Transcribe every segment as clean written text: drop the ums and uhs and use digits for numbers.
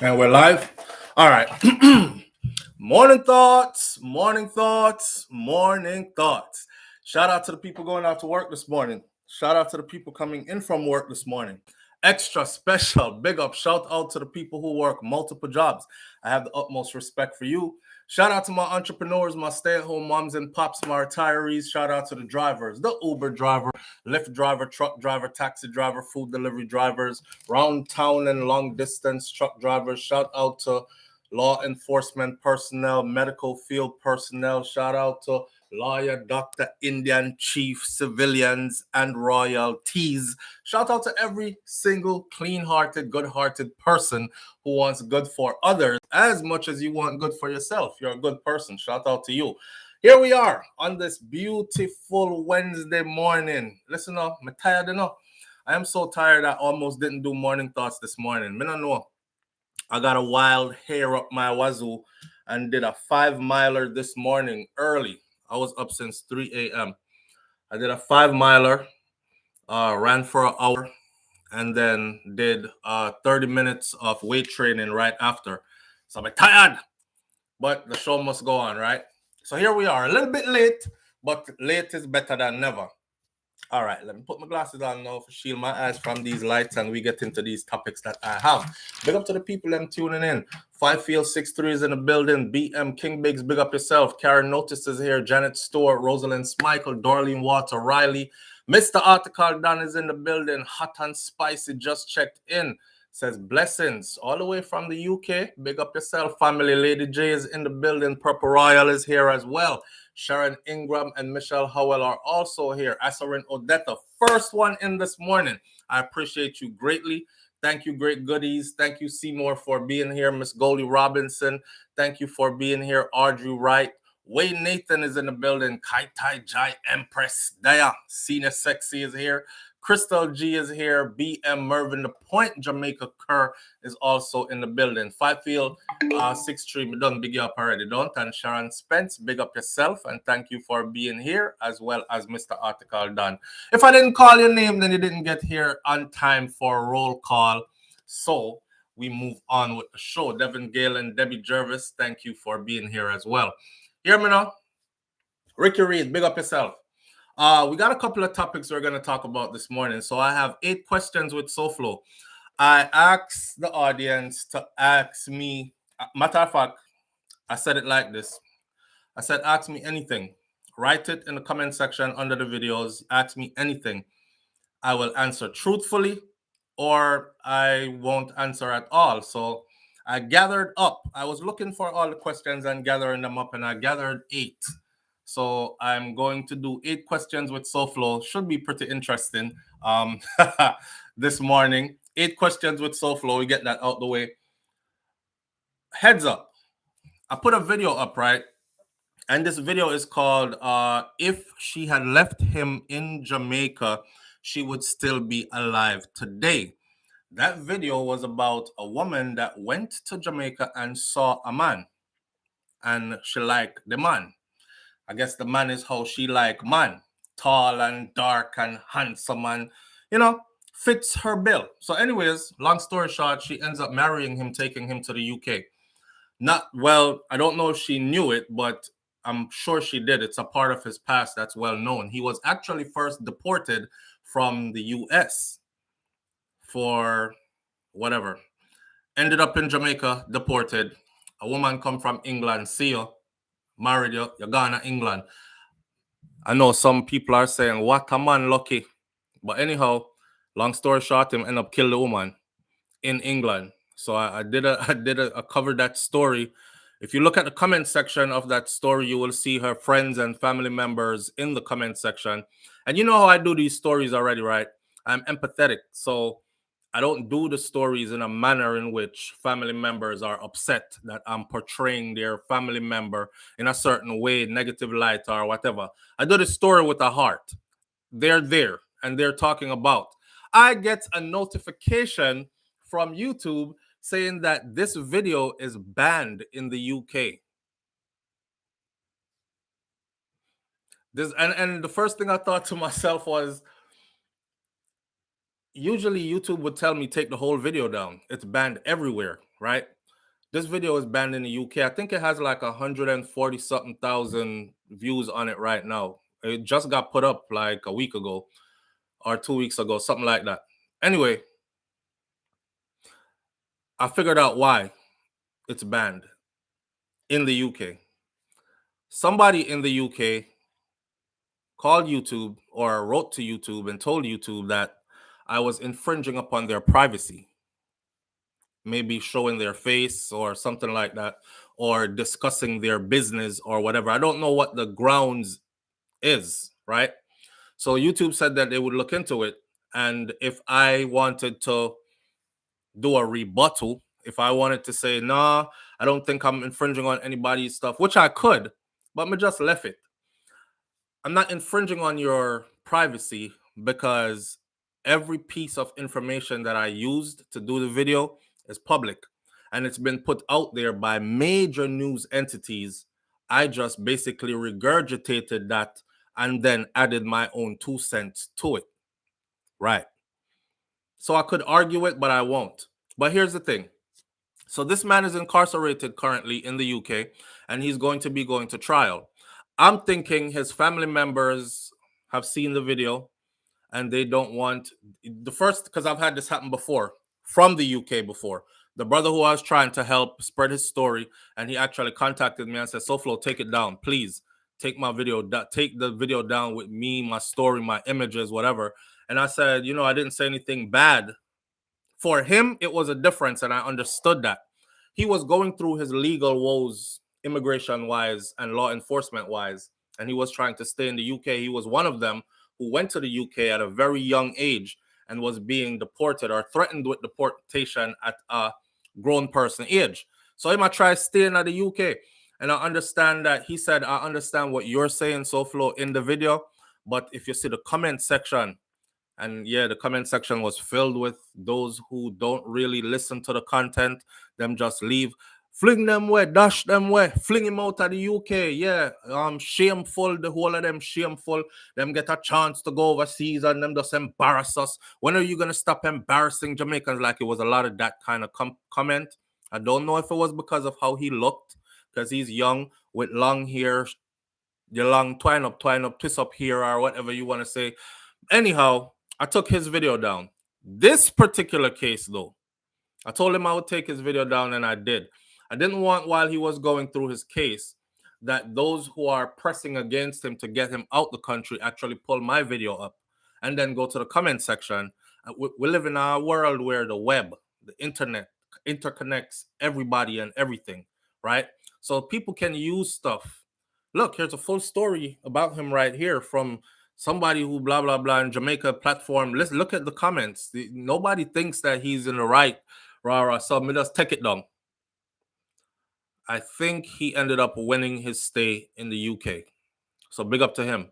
And we're live. All right. Morning thoughts, morning thoughts, morning thoughts. Shout out to the people going out to work this morning. Shout out to the people coming in from work this morning. Extra special, big up, shout out to the people who work multiple jobs. I have the utmost respect for you. Shout out to my entrepreneurs, my stay-at-home moms and pops, my retirees. Shout out to the drivers, the Uber driver, Lyft driver, truck driver, taxi driver, food delivery drivers, round town and long distance truck drivers. Shout out to law enforcement personnel, medical field personnel. Shout out to lawyer, doctor, Indian chief, civilians, and royalties. Shout out to every single clean-hearted, good-hearted person who wants good for others as much as you want good for yourself. You're a good person. Shout out to you. Here we are on this beautiful Wednesday morning. Listen up, I'm tired enough. I am so tired I almost didn't do morning thoughts this morning. I don't know. I got a wild hair up my wazoo and did a 5-miler this morning early. I was up since 3 a.m. I did a 5-miler, ran for an hour, and then did 30 minutes of weight training right after. So I'm tired, but the show must go on, right? So here we are, a little bit late, but late is better than never. All right, let me put my glasses on now to shield my eyes from these lights, and we get into these topics that I have. Big up to the people I'm tuning in. 5Field63 is in the building. BM King Biggs, big up yourself. Karen Notice is here. Janet Stewart, Rosalind Smichael, Darlene Water, Riley. Mr. Article Don is in the building. Hot and spicy just checked in. Says blessings all the way from the UK. Big up yourself, family. Lady J is in the building. Purple Royal is here as well. Sharon Ingram and Michelle Howell are also here. Asarin Odetta, first one in this morning. I appreciate you greatly. Thank you, great goodies. Thank you, Seymour, for being here. Miss Goldie Robinson, thank you for being here. Audrey Wright. Wayne Nathan is in the building. Kai Tai Jai Empress Daya. Senior Sexy is here. Crystal G is here. BM Mervin The Point Jamaica Kerr is also in the building. 5Field63, we done big up already, don't? And Sharon Spence, big up yourself, and thank you for being here, as well as Mr. Article Don. If I didn't call your name, then you didn't get here on time for a roll call. So we move on with the show. Devin Gale and Debbie Jervis, thank you for being here as well. Hear me now? Ricky Reed, big up yourself. We got a couple of topics we're going to talk about this morning. So I have 8 questions with SouFlo. I asked the audience to ask me, matter of fact, I said it like this. I said, ask me anything. Write it in the comment section under the videos. Ask me anything. I will answer truthfully or I won't answer at all. So I gathered up. I was looking for all the questions and gathering them up, and I gathered 8. So I'm going to do 8 questions with SouFlo. Should be pretty interesting this morning. 8 questions with SouFlo. We get that out the way. Heads up. I put a video up, right? And this video is called If She Had Left Him in Jamaica, She Would Still Be Alive Today. That video was about a woman that went to Jamaica and saw a man. And she liked the man. I guess the man is how she like man. Tall and dark and handsome and, fits her bill. So anyways, long story short, she ends up marrying him, taking him to the UK. I don't know if she knew it, but I'm sure she did. It's a part of his past that's well known. He was actually first deported from the US for whatever. Ended up in Jamaica, deported. A woman come from England, see you, married you, you're gone to England. I know some people are saying, what a man lucky. But anyhow, long story short, him end up kill the woman in England. So I covered that story. If you look at the comment section of that story, you will see her friends and family members in the comment section. And you know how I do these stories already, right? I'm empathetic. So I don't do the stories in a manner in which family members are upset that I'm portraying their family member in a certain way, negative light or whatever. I do the story with a heart. They're there and they're talking about. I get a notification from YouTube saying that this video is banned in the UK. And the first thing I thought to myself was, usually YouTube would tell me take the whole video down. It's banned everywhere. right? This video is banned in the UK. I think it has like 140 something thousand views on it right now. It just got put up like a week ago or 2 weeks ago, something like that. Anyway, I figured out why it's banned in the UK. Somebody in the UK called YouTube or wrote to YouTube and told YouTube that I was infringing upon their privacy, maybe showing their face or something like that, or discussing their business or whatever. I don't know what the grounds is, right? So YouTube said that they would look into it. And if I wanted to do a rebuttal, if I wanted to say, nah, I don't think I'm infringing on anybody's stuff, which I could, but I just left it. I'm not infringing on your privacy because every piece of information that I used to do the video is public and it's been put out there by major news entities. I just basically regurgitated that and then added my own 2 cents to it. Right. So I could argue it, but I won't. But here's the thing. So this man is incarcerated currently in the UK and he's going to be going to trial. I'm thinking his family members have seen the video and they don't want the first, because I've had this happen before from the UK before. The brother who I was trying to help spread his story, and he actually contacted me and said, SouFlo, take it down. Please take my video, take the video down with me, my story, my images, whatever. And I said, I didn't say anything bad. For him, it was a difference, and I understood that. He was going through his legal woes, immigration wise and law enforcement wise, and he was trying to stay in the UK. He was one of them who went to the UK at a very young age and was being deported or threatened with deportation at a grown person age. So he might try staying at the UK. And I understand that he said, I understand what you're saying, SouFlo, in the video. But if you see the comment section, and yeah, the comment section was filled with those who don't really listen to the content. Them just leave, fling them away, dash them away, fling him out of the UK. Yeah, shameful. The whole of them shameful. Them get a chance to go overseas and them just embarrass us. When are you gonna stop embarrassing Jamaicans? Like, it was a lot of that kind of comment. I don't know if it was because of how he looked, because he's young with long hair, the long twine up, twist up here, or whatever you want to say. Anyhow, I took his video down. This particular case, though, I told him I would take his video down, and I did. I didn't want, while he was going through his case, that those who are pressing against him to get him out the country actually pull my video up and then go to the comment section. We live in a world where the web, the internet, interconnects everybody and everything, right? So people can use stuff. Look, here's a full story about him right here from somebody who blah blah blah in Jamaica platform. Let's look at the comments. Nobody thinks that he's in the right. Rah, so let us take it down. I think he ended up winning his stay in the UK. So big up to him.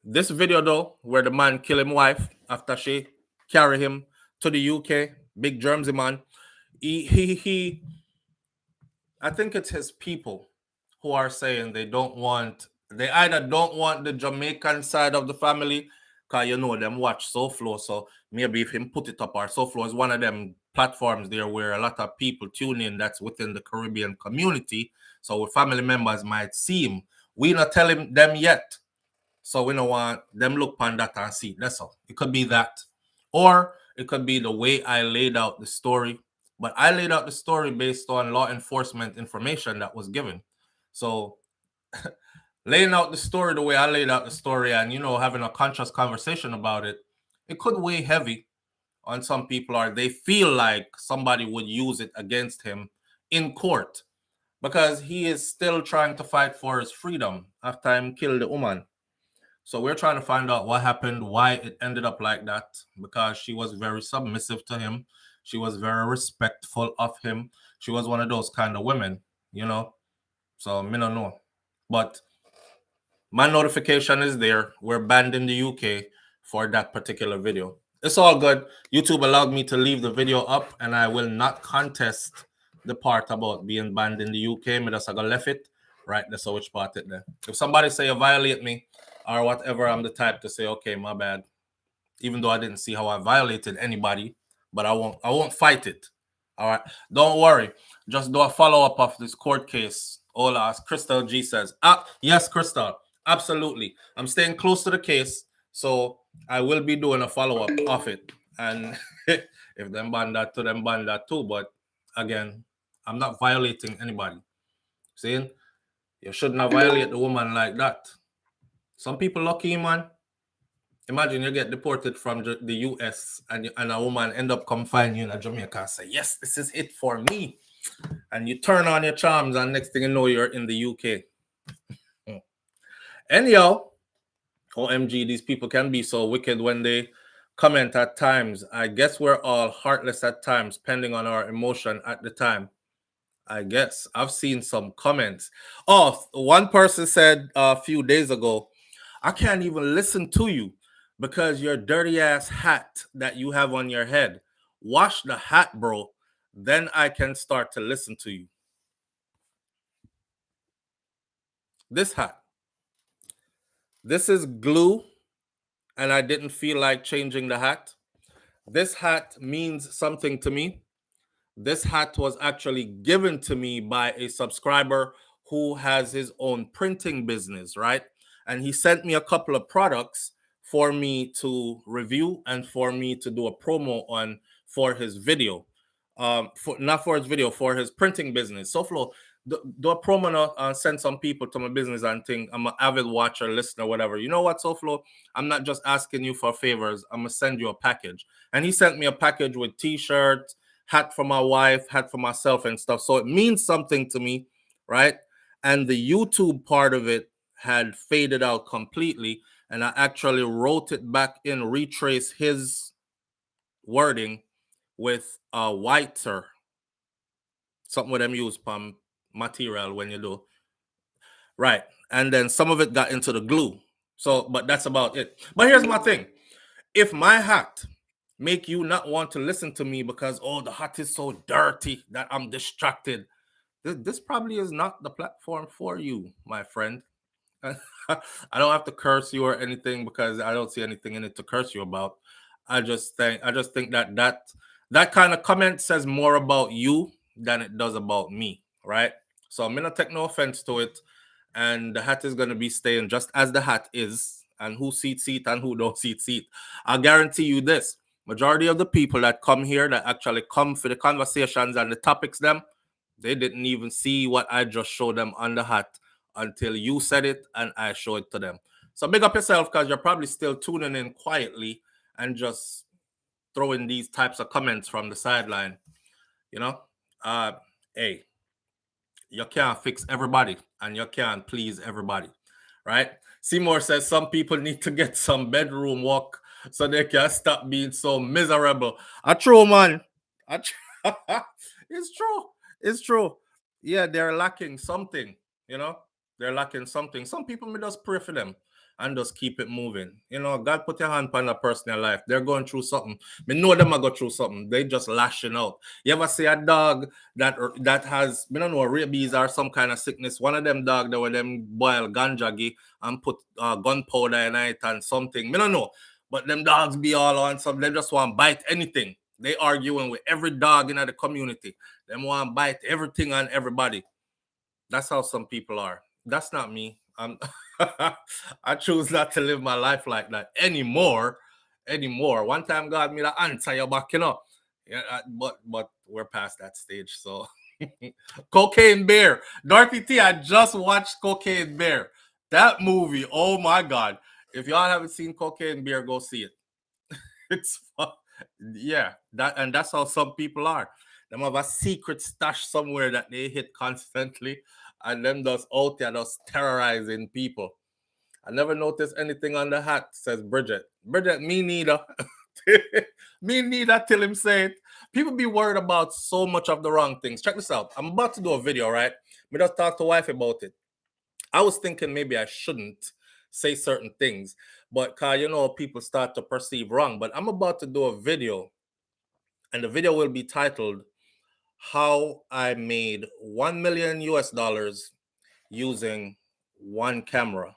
This video though, where the man kill him wife after she carry him to the UK, big Germsy man. He I think it's his people who are saying they either don't want the Jamaican side of the family, because them watch SouFlo. So maybe if him put it up, or SouFlo is one of them platforms there where a lot of people tune in that's within the Caribbean community. So family members might see him. We not telling them yet. So we don't want them look on that and see. That's all. It could be that. Or it could be the way I laid out the story. But I laid out the story based on law enforcement information that was given. So laying out the story the way I laid out the story and, having a conscious conversation about it, it could weigh heavy on some people, or they feel like somebody would use it against him in court because he is still trying to fight for his freedom after him killed the woman. So we're trying to find out what happened, why it ended up like that, because she was very submissive to him. She was very respectful of him. She was one of those kind of women, So me don't know. But my notification is there. We're banned in the UK for that particular video. It's all good. YouTube allowed me to leave the video up, and I will not contest the part about being banned in the UK. Me just gonna left it. Right, that's how which part it there. If somebody say you violate me or whatever, I'm the type to say, okay, my bad. Even though I didn't see how I violated anybody, but I won't fight it. All right. Don't worry. Just do a follow-up of this court case. Ola, as Crystal G says. Yes, Crystal. Absolutely. I'm staying close to the case. So I will be doing a follow-up of it. And if them ban that to them ban that too. But again, I'm not violating anybody. Saying you should not violate the woman like that. Some people lucky, man. Imagine you get deported from the US and a woman end up confining you in Jamaica and say, yes, this is it for me. And you turn on your charms and next thing you know, you're in the UK. Anyhow, OMG, these people can be so wicked when they comment at times. I guess we're all heartless at times, depending on our emotion at the time. I guess I've seen some comments. Oh, one person said a few days ago, I can't even listen to you because your dirty ass hat that you have on your head. Wash the hat, bro. Then I can start to listen to you. This hat. This is glue, and I didn't feel like changing the hat. This hat means something to me. This hat was actually given to me by a subscriber who has his own printing business, right? And he sent me a couple of products for me to review and for me to do a promo on for his video. Not for his video, for his printing business. SouFlo, do a promo now and send some people to my business and think I'm an avid watcher, listener, whatever. You know what, SouFlo? I'm not just asking you for favors. I'm gonna send you a package. And he sent me a package with t-shirts, hat for my wife, hat for myself and stuff. So it means something to me, right? And the YouTube part of it had faded out completely. And I actually wrote it back in, retrace his wording with a whiter, something with them use palm material when you do. Right. And then some of it got into the glue. So, but that's about it. But here's my thing. If my hat make you not want to listen to me because, oh, the hat is so dirty that I'm distracted, this probably is not the platform for you, my friend. I don't have to curse you or anything because I don't see anything in it to curse you about. I just think that kind of comment says more about you than it does about me, right? So I'm gonna take no offense to it, and the hat is gonna be staying just as the hat is, and who seat and who don't seat. I guarantee you this: majority of the people that come here that actually come for the conversations and the topics, they didn't even see what I just showed them on the hat until you said it and I show it to them. So big up yourself because you're probably still tuning in quietly and just throwing these types of comments from the sideline. You know, hey, you can't fix everybody and you can't please everybody, right? Seymour says some people need to get some bedroom walk so they can stop being so miserable. A true man. It's true. It's true. Yeah, they're lacking something, you know? They're lacking something. Some people may just pray for them and just keep it moving. You know, God put your hand on their personal life. They're going through something. Me know them are go through something. They just lashing out. You ever see a dog that has, I don't know, rabies or some kind of sickness? One of them dog that were them boil ganjagi and put gunpowder in it and something. I don't know. But them dogs be all on something. They just want to bite anything. They arguing with every dog in the community. They want to bite everything and everybody. That's how some people are. That's not me. I choose not to live my life like that anymore. One time God made an answer your back, you know. Yeah, but we're past that stage. So Cocaine Bear. Dorothy T, I just watched Cocaine Bear. That movie, oh my God. If y'all haven't seen Cocaine Bear, go see it. It's fun. Yeah, that's how some people are. Them have a secret stash somewhere that they hit constantly, and them just out there just terrorizing people. I never noticed anything on the hat, says Bridget. Bridget, me neither. Me neither till him say it. People be worried about so much of the wrong things. Check this out. I'm about to do a video, right? We just talked to wife about it. I was thinking maybe I shouldn't say certain things, but you know, people start to perceive wrong. But I'm about to do a video, and the video will be titled "How I Made 1 million US dollars using one camera."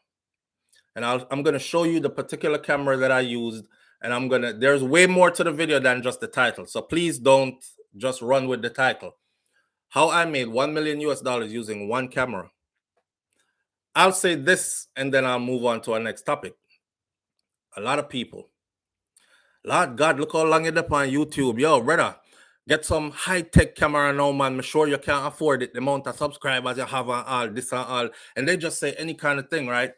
And I'm going to show you the particular camera that I used, and there's way more to the video than just the title. So please don't just run with the title. How I made $1 million using one camera. I'll say this and then I'll move on to our next topic. A lot of people, Lord God, look how long you're up on YouTube. Yo, brother, get some high-tech camera now, man. I'm sure you can't afford it. The amount of subscribers you have and all, this and all. And they just say any kind of thing, right?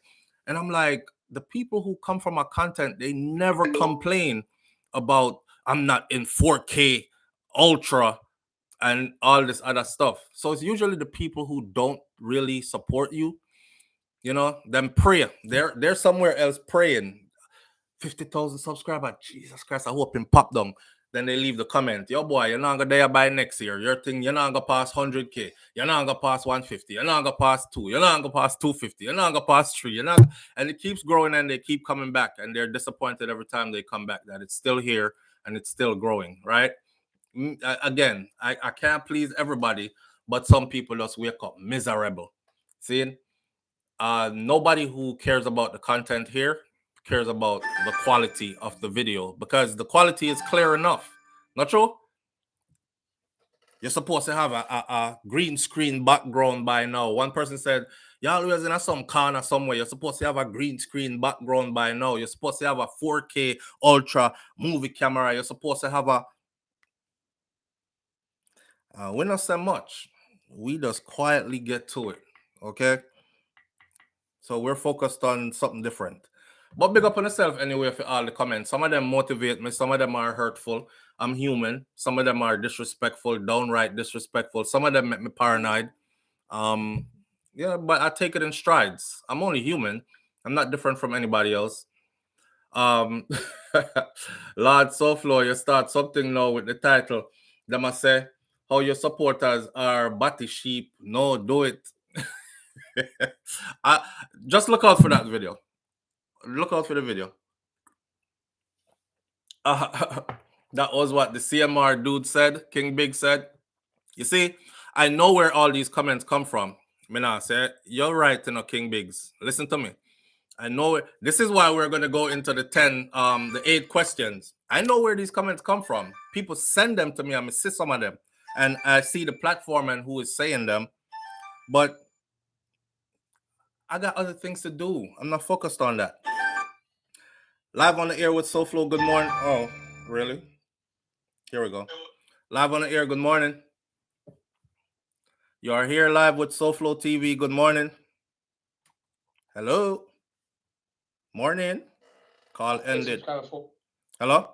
And I'm like, the people who come from our content, they never complain about, I'm not in 4K ultra and all this other stuff. So it's usually the people who don't really support you, you know, them pray. They're somewhere else praying. 50,000 subscribers. Jesus Christ, I hope him pop down. Then they leave the comment. Yo, boy, you're not gonna there by next year. Your thing, you're not gonna pass 100K. You're not gonna pass 150. You're not gonna pass 2. You're not gonna pass 250. You're not gonna pass 3. You're not, and it keeps growing and they keep coming back. And they're disappointed every time they come back that it's still here and it's still growing, right? Again, I can't please everybody, but some people just wake up miserable. See? Nobody who cares about the content here cares about the quality of the video because the quality is clear enough. Not true? You're supposed to have a green screen background by now. One person said, you're always in some corner somewhere. You're supposed to have a green screen background by now. You're supposed to have a 4K ultra movie camera. You're supposed to have a... we not say much. We just quietly get to it, okay? So we're focused on something different. But big up on yourself anyway for all the comments. Some of them motivate me. Some of them are hurtful. I'm human. Some of them are disrespectful, downright disrespectful. Some of them make me paranoid. Yeah, but I take it in strides. I'm only human. I'm not different from anybody else. Lord SouFlo, you start something now with the title. They must say, how your supporters are batty sheep. No, do it. Just look out for that video. Look out for the video. That was what the CMR dude said. King Big said. You see, I know where all these comments come from. I say, you're right, King Bigs. Listen to me. I know it. This is why we're going to go into the 8 questions. I know where these comments come from. People send them to me. I'm going to see some of them. And I see the platform and who is saying them. But I got other things to do. I'm not focused on that. Live on the air with SouFlo. Good morning. Oh, really? Here we go. Live on the air. Good morning. You are here live with SouFLoTV. Good morning. Hello. Morning. Call ended. Hello?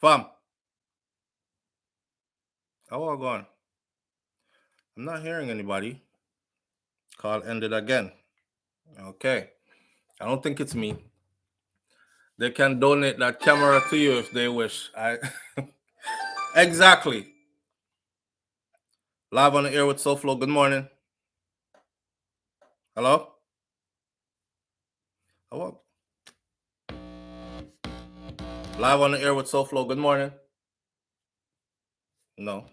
Fam. How are you going? I'm not hearing anybody. Call ended again. Okay. I don't think it's me. They can donate that camera to you if they wish. Exactly. Live on the air with SouFlo. Good morning. Hello? Hello? Live on the air with SouFlo. Good morning. No.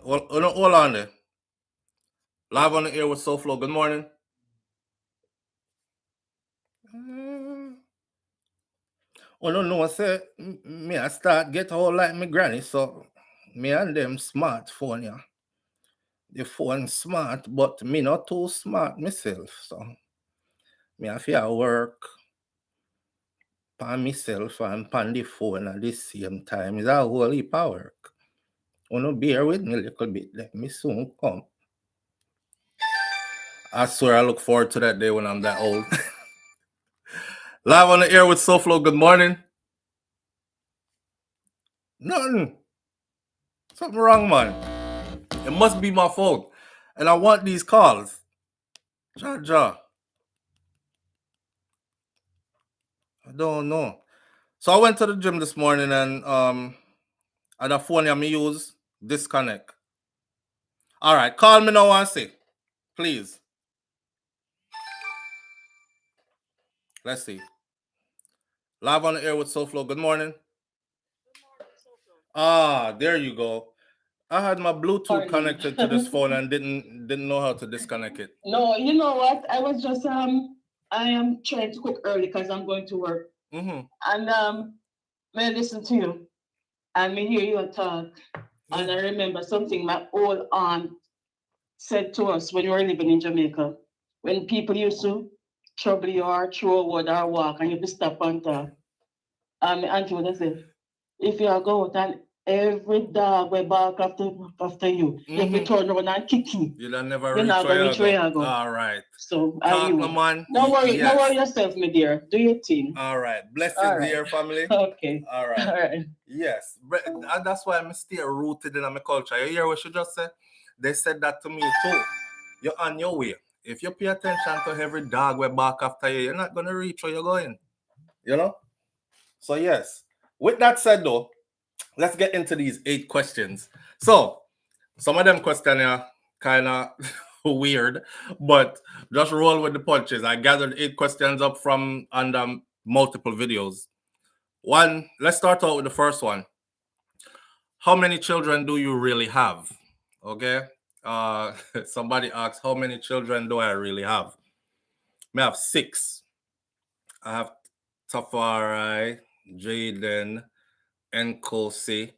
Well, hold on there. Live on the air with SouFlo. Good morning. Oh, no, I say, me I start get all like my granny, so me and them smartphone, yeah. The phone smart, but me not too smart myself, so me have to work on myself and on the phone at the same time. It's a whole heap of work. Oh, bear with me a little bit, let me soon come. I swear I look forward to that day when I'm that old. Live on the air with SouFlo. Good morning. Nothing. Something wrong, man. It must be my fault. And I want these calls. Ja. I don't know. So I went to the gym this morning and the phone I use disconnect. All right, call me now and say, please. Let's see. Live on the air with SouFlo. Good morning. Ah, there you go. I had my Bluetooth connected to this phone and didn't know how to disconnect it. No, you know what? I was just I am trying to cook early because I'm going to work. Mm-hmm. And may I listen to you and me hear you talk. Yeah. And I remember something my old aunt said to us when we were living in Jamaica. When people used to trouble you or throw a word or walk and you be stop and talk. My auntie would say, if you are go out and every dog will bark after you, you have to Mm-hmm. turn around and kick him. You don't never You're reach not where gonna you reach where go. you go. All right. So I Talk no you. man. No Yes. worry yourself, my dear. Do your thing. All right. All Blessings, right. dear family. Okay. All right. All right. Yes. And that's why I'm still rooted in my culture. You hear what she just said? They said that to me too. You're on your way. If you pay attention to every dog we bark after you, you're not gonna reach where you're going. You know? So yes. With that said though, let's get into these 8 questions. So some of them questions are kind of weird, but just roll with the punches. I gathered 8 questions up from under multiple videos. One, let's start out with the first one. How many children do you really have? Okay. Uh, somebody asks, how many children do I really have? I have 6. I have Tafari, Jaden, Nkosi,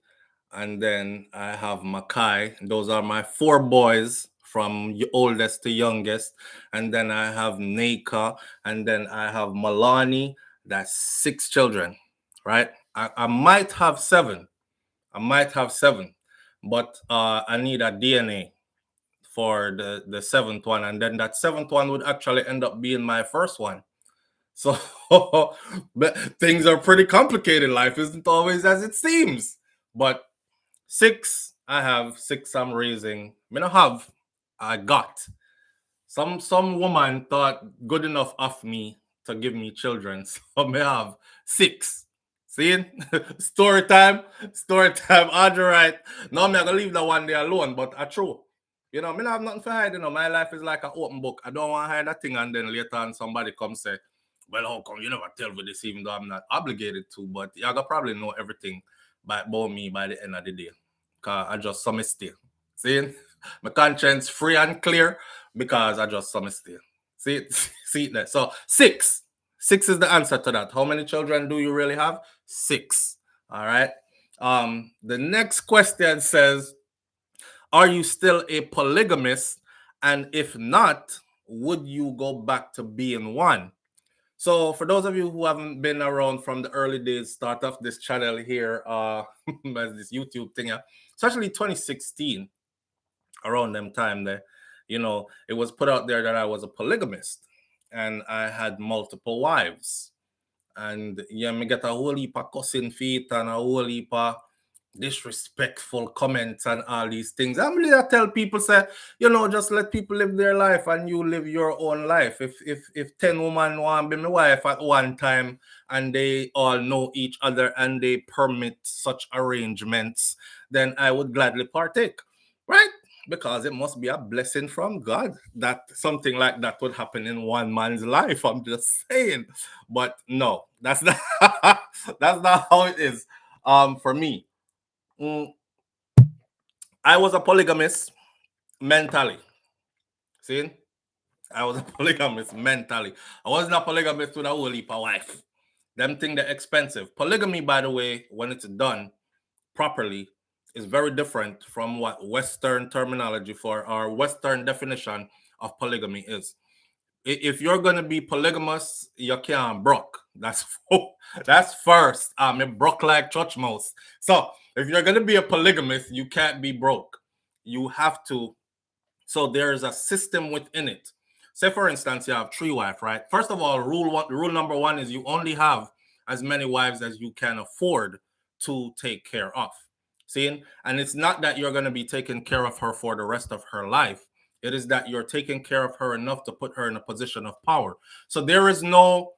and then I have Makai. Those are my 4 boys from oldest to youngest. And then I have Nika, and then I have Malani. That's 6 children, right? I might have 7. I might have 7, but I need a DNA for the seventh one, and then that seventh one would actually end up being my first one. So but things are pretty complicated. Life isn't always as it seems. But 6, I have 6 I'm raising. I mean, I got. Some woman thought good enough of me to give me children. So me have 6. See? Story time. Story time. Audrey right. Now I'm not gonna leave that one day alone, but I true. You know, me not have nothing for hide, you know. My life is like an open book. I don't want to hide that thing and then later on somebody come say, well, how come you never tell me this even though I'm not obligated to, but you gotta probably know everything about me by the end of the day. Cause I just some mistake. See? My conscience free and clear because I just some mistake. See it? See it there. So 6. 6 is the answer to that. How many children do you really have? 6. All right. The next question says, are you still a polygamist? And if not, would you go back to being one? So for those of you who haven't been around from the early days, start off this channel here, as this YouTube thing, especially 2016, around them time there, it was put out there that I was a polygamist and I had multiple wives. And yeah, me get a whole heap of cussing feet and a whole heap of disrespectful comments and all these things. I'm really I tell people say, just let people live their life and you live your own life. If 10 women want to be my wife at one time and they all know each other and they permit such arrangements, then I would gladly partake. Right? Because it must be a blessing from God that something like that would happen in one man's life. I'm just saying. But no, that's not that's not how it is. For me. Mm, I was a polygamist mentally. See? I was a polygamist mentally. I wasn't a polygamist with a whole heap of wife. Them thing they're expensive. Polygamy, by the way, when it's done properly, is very different from what Western terminology for our Western definition of polygamy is. If you're gonna be polygamous, you can't broke. That's that's first. It broke like church mouse. So if you're gonna be a polygamist, you can't be broke. You have to. So there's a system within it. Say for instance, you have 3 wives, right? First of all, rule number 1 is you only have as many wives as you can afford to take care of. See, and it's not that you're gonna be taking care of her for the rest of her life. It is that you're taking care of her enough to put her in a position of power. So there is no,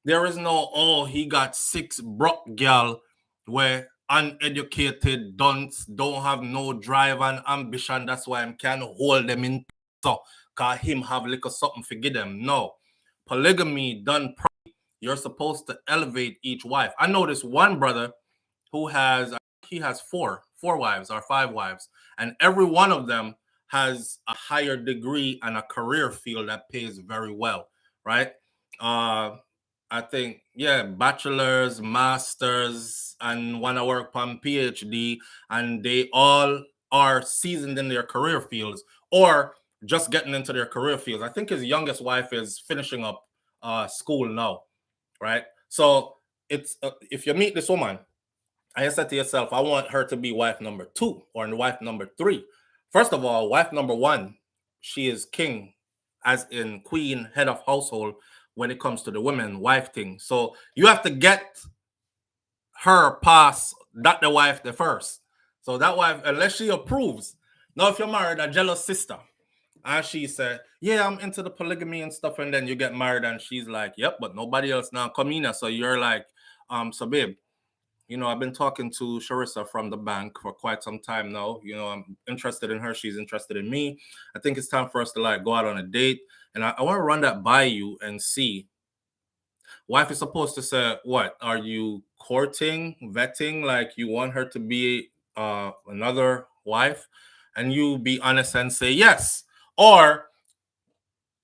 oh, he got 6 broke gal where uneducated don't have no drive and ambition. That's why I can hold them in so cause him have little something to give them. No. Polygamy done you're supposed to elevate each wife. I know this one brother who he has four wives or 5 wives, and every one of them has a higher degree and a career field that pays very well, right? Uh I think, yeah, bachelor's, master's, and want to work on PhD, and they all are seasoned in their career fields or just getting into their career fields. I think his youngest wife is finishing up school now, right? So it's if you meet this woman and you said to yourself, I want her to be wife number two or wife number three. First of all, wife number one, she is king, as in queen, head of household when it comes to the women wife thing. So you have to get her past that the wife the first. So that wife, unless she approves. Now, if you're married, a jealous sister, and she said, yeah, I'm into the polygamy and stuff, and then you get married, and she's like, yep, but nobody else now come in. So you're like, so babe, I've been talking to Sharissa from the bank for quite some time now. I'm interested in her. She's interested in me. I think it's time for us to like go out on a date. And I want to run that by you and see. Wife is supposed to say, what? Are you courting, vetting, like you want her to be another wife? And you be honest and say yes. Or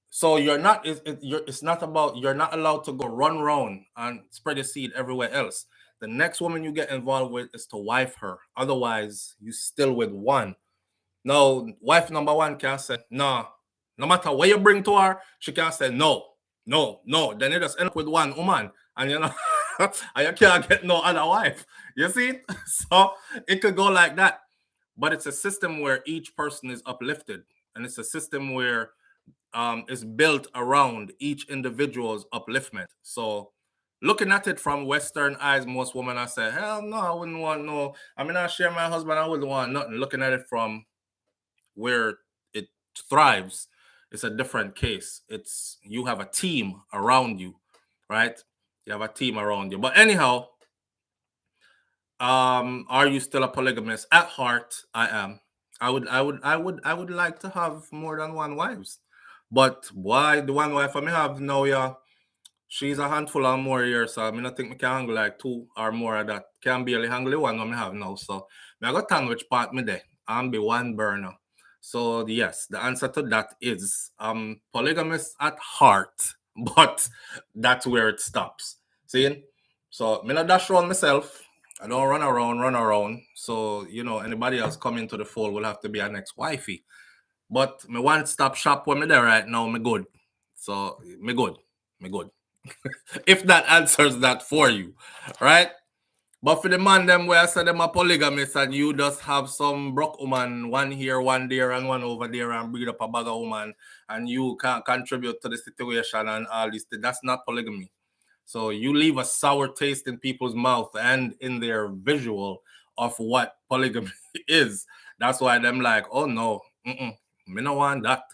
so you're not. It's not about you're not allowed to go run around and spread your seed everywhere else. The next woman you get involved with is to wife her. Otherwise, you still with one. Now, wife number one can say no. No matter what you bring to her, she can say no, no, no. Then you just end up with one woman, and and you can't get no other wife. You see, so it could go like that. But it's a system where each person is uplifted, and it's a system where is built around each individual's upliftment. So looking at it from Western eyes, most women are say, hell no, I wouldn't want no. I mean, I share my husband, I wouldn't want nothing. Looking at it from where it thrives, it's a different case. It's you have a team around you, right? You have a team around you. But anyhow, are you still a polygamist? At heart, I am. I would like to have more than one wives. But why the one wife I may have now, yeah, she's a handful or more years, so I mean I think I can handle like two or more of that. Can barely handle the one I have now. So I got tan which part me there. I'm be one burner. So yes, the answer to that is polygamous at heart, but that's where it stops. See? So me not dash around myself. I don't run around. So, anybody else coming to the fold will have to be our next wifey. But me one stop shop where me there right now, me good. So me good. Me good. If that answers that for you, right? But for the man them where I say them a polygamist and you just have some broke woman, one here, one there, and one over there, and breed up a bag of woman, and you can't contribute to the situation and all this, that's not polygamy. So you leave a sour taste in people's mouth and in their visual of what polygamy is. That's why them like, oh no, me no want that.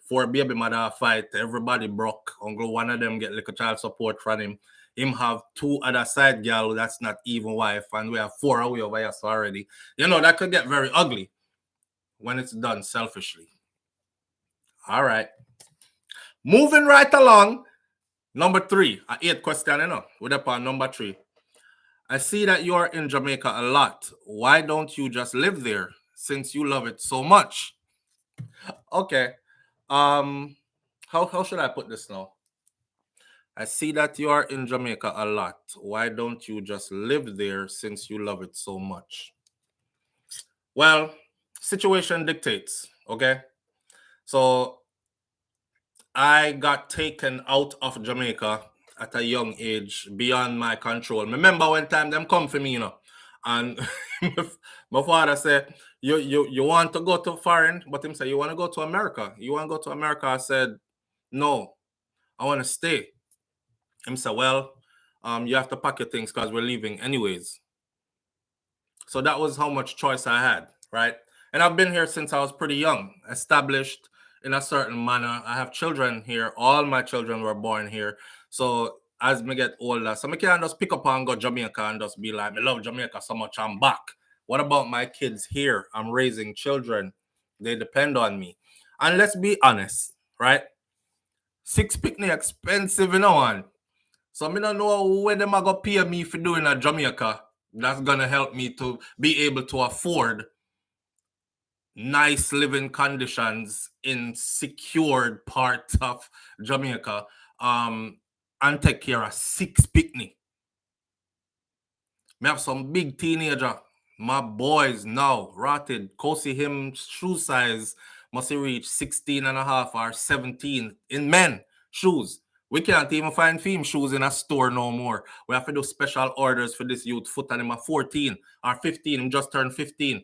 For baby mother fight, everybody broke. Uncle one of them get like a child support from him. Him have two other side girl that's not even wife, and we have four away over here already. That could get very ugly when it's done selfishly. All right. Moving right along. Number 3, a 8 question, We're up on number 3. I see that you are in Jamaica a lot. Why don't you just live there since you love it so much? Okay. How should I put this now? I see that you are in Jamaica a lot. Why don't you just live there since you love it so much? Well, situation dictates, okay? So I got taken out of Jamaica at a young age, beyond my control. Remember when time them come for me, and my father said, you want to go to foreign, but him say, you want to go to America? You want to go to America? I said, no, I want to stay. Him said, well, you have to pack your things because we're leaving anyways. So that was how much choice I had, right? And I've been here since I was pretty young, established in a certain manner. I have children here. All my children were born here. So as me get older, so I can't just pick up and go Jamaica and just be like, I love Jamaica so much, I'm back. What about my kids here? I'm raising children. They depend on me. And let's be honest, right? 6 picnic expensive, one. So I don't know where them are going to pay me for doing a Jamaica. That's going to help me to be able to afford nice living conditions in secured parts of Jamaica. and take care of 6 picnic. Me have some big teenager. My boys now, rotted. Kosi him shoe size must reach 16 and a half or 17 in men shoes. We can't even find theme shoes in a store no more. We have to do special orders for this youth foot and him at 14 or 15. Him just turned 15,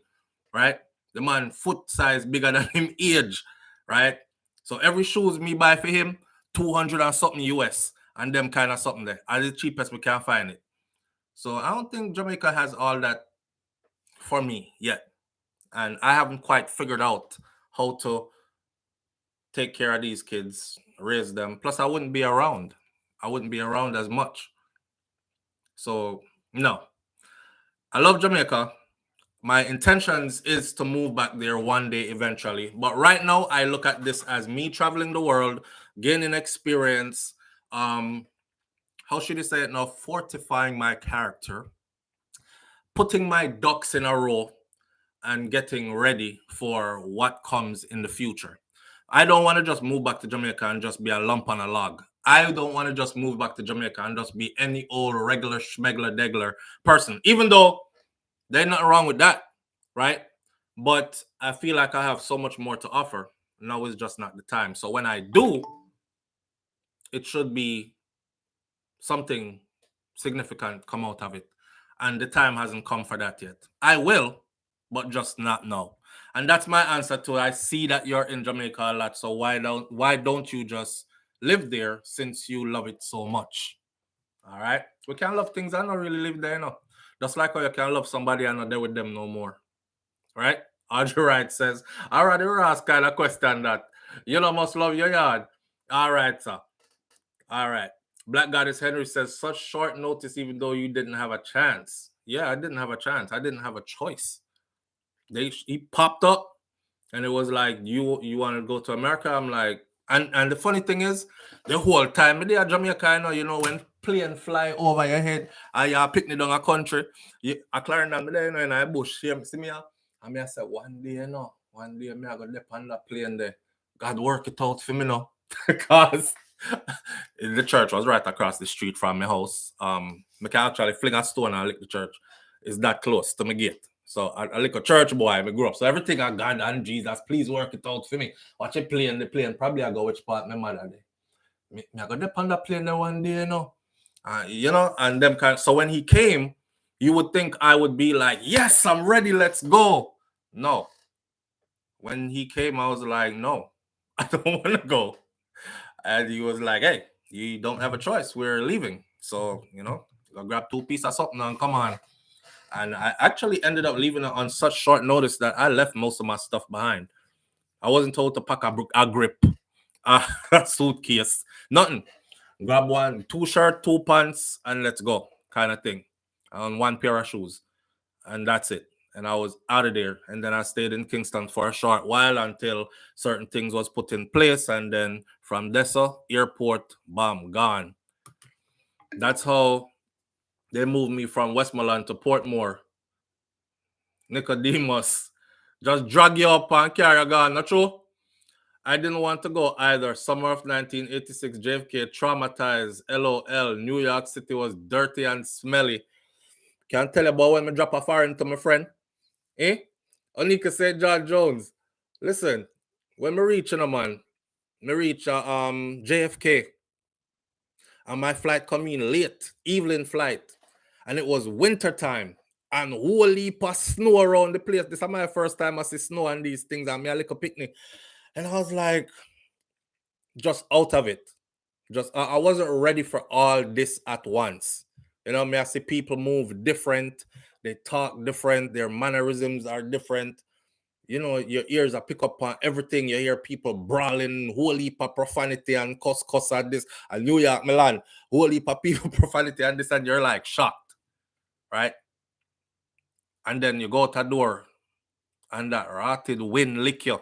right? The man foot size bigger than him age, right? So every shoes me buy for him, 200 and something US and them kind of something there. Are the cheapest we can find it. So I don't think Jamaica has all that for me yet. And I haven't quite figured out how to take care of these kids, raise them. Plus, I wouldn't be around. I wouldn't be around as much. So, no. I love Jamaica. My intentions is to move back there one day eventually. But right now, I look at this as me traveling the world, gaining experience. How should you say it now? Fortifying my character, putting my ducks in a row, and getting ready for what comes in the future. I don't want to just move back to Jamaica and just be a lump on a log. I don't want to just move back to Jamaica and just be any old regular schmegler degler person, even though there's nothing wrong with that, right? But I feel like I have so much more to offer. Now is just not the time. So when I do, it should be something significant come out of it. And the time hasn't come for that yet. I will, but just not now. And that's my answer to it. I see that you're in Jamaica a lot, so why don't you just live there since you love it so much? All right, we can love things and not really live there, you know. Just like how you can love somebody and not there with them no more, right? Audrey Wright says, "All right, you ask kind of question that you know must love your yard." All right, sir. All right. Black Goddess Henry says, such short notice, even though you didn't have a chance. Yeah, I didn't have a chance. I didn't have a choice. He popped up and it was like, you want to go to America? I'm like, and the funny thing is, the whole time they are Jamaica, you know, when plane fly over your head and you picnic down a country, I Clarendon there, in a bush, see me, and I said, one day, one day, me I go dip on that plane there. God work it out for me, because the church was right across the street from my house. I can actually fling a stone and lick the church. It's that close to my gate. So I like a church boy, I grew up. So everything I God and Jesus, please work it out for me. Watch it playing the plane. Probably I go which part my mother there. Me I go dip on the plane there one day, and them kind. So when he came, you would think I would be like, yes, I'm ready, let's go. No. When he came, I was like, no, I don't want to go. And he was like, hey, you don't have a choice. We're leaving. So, go grab 2 pieces of something and come on. And I actually ended up leaving on such short notice that I left most of my stuff behind. I wasn't told to pack a grip, a suitcase, nothing. Grab 2 shirts, 2 pants, and let's go, kind of thing. And 1 pair of shoes. And that's it. And I was out of there. And then I stayed in Kingston for a short while until certain things was put in place. And then from Dessa, airport, bam, gone. That's how they moved me from Westmoreland to Portmore. Nicodemus, just drag you up and carry you gone, not true? I didn't want to go either. Summer of 1986, JFK, traumatized, LOL. New York City was dirty and smelly. Can't tell you about when I drop a foreign to my friend. Eh? Onika said John Jones. Listen, when me reach, man, me reach JFK, and my flight come in late, evening flight, and it was winter time, and whole heap of snow around the place. This is my first time I see snow and these things, and me a little picnic, and I was like, just out of it. Just I wasn't ready for all this at once. Me I see people move different, they talk different, their mannerisms are different. Your ears are pick up on everything. You hear people brawling, whole heap of profanity and cuss and this. And New York, Milan, whole heap of people profanity and this, and you're like shocked, right? And then you go out a door, and that rotted wind lick you,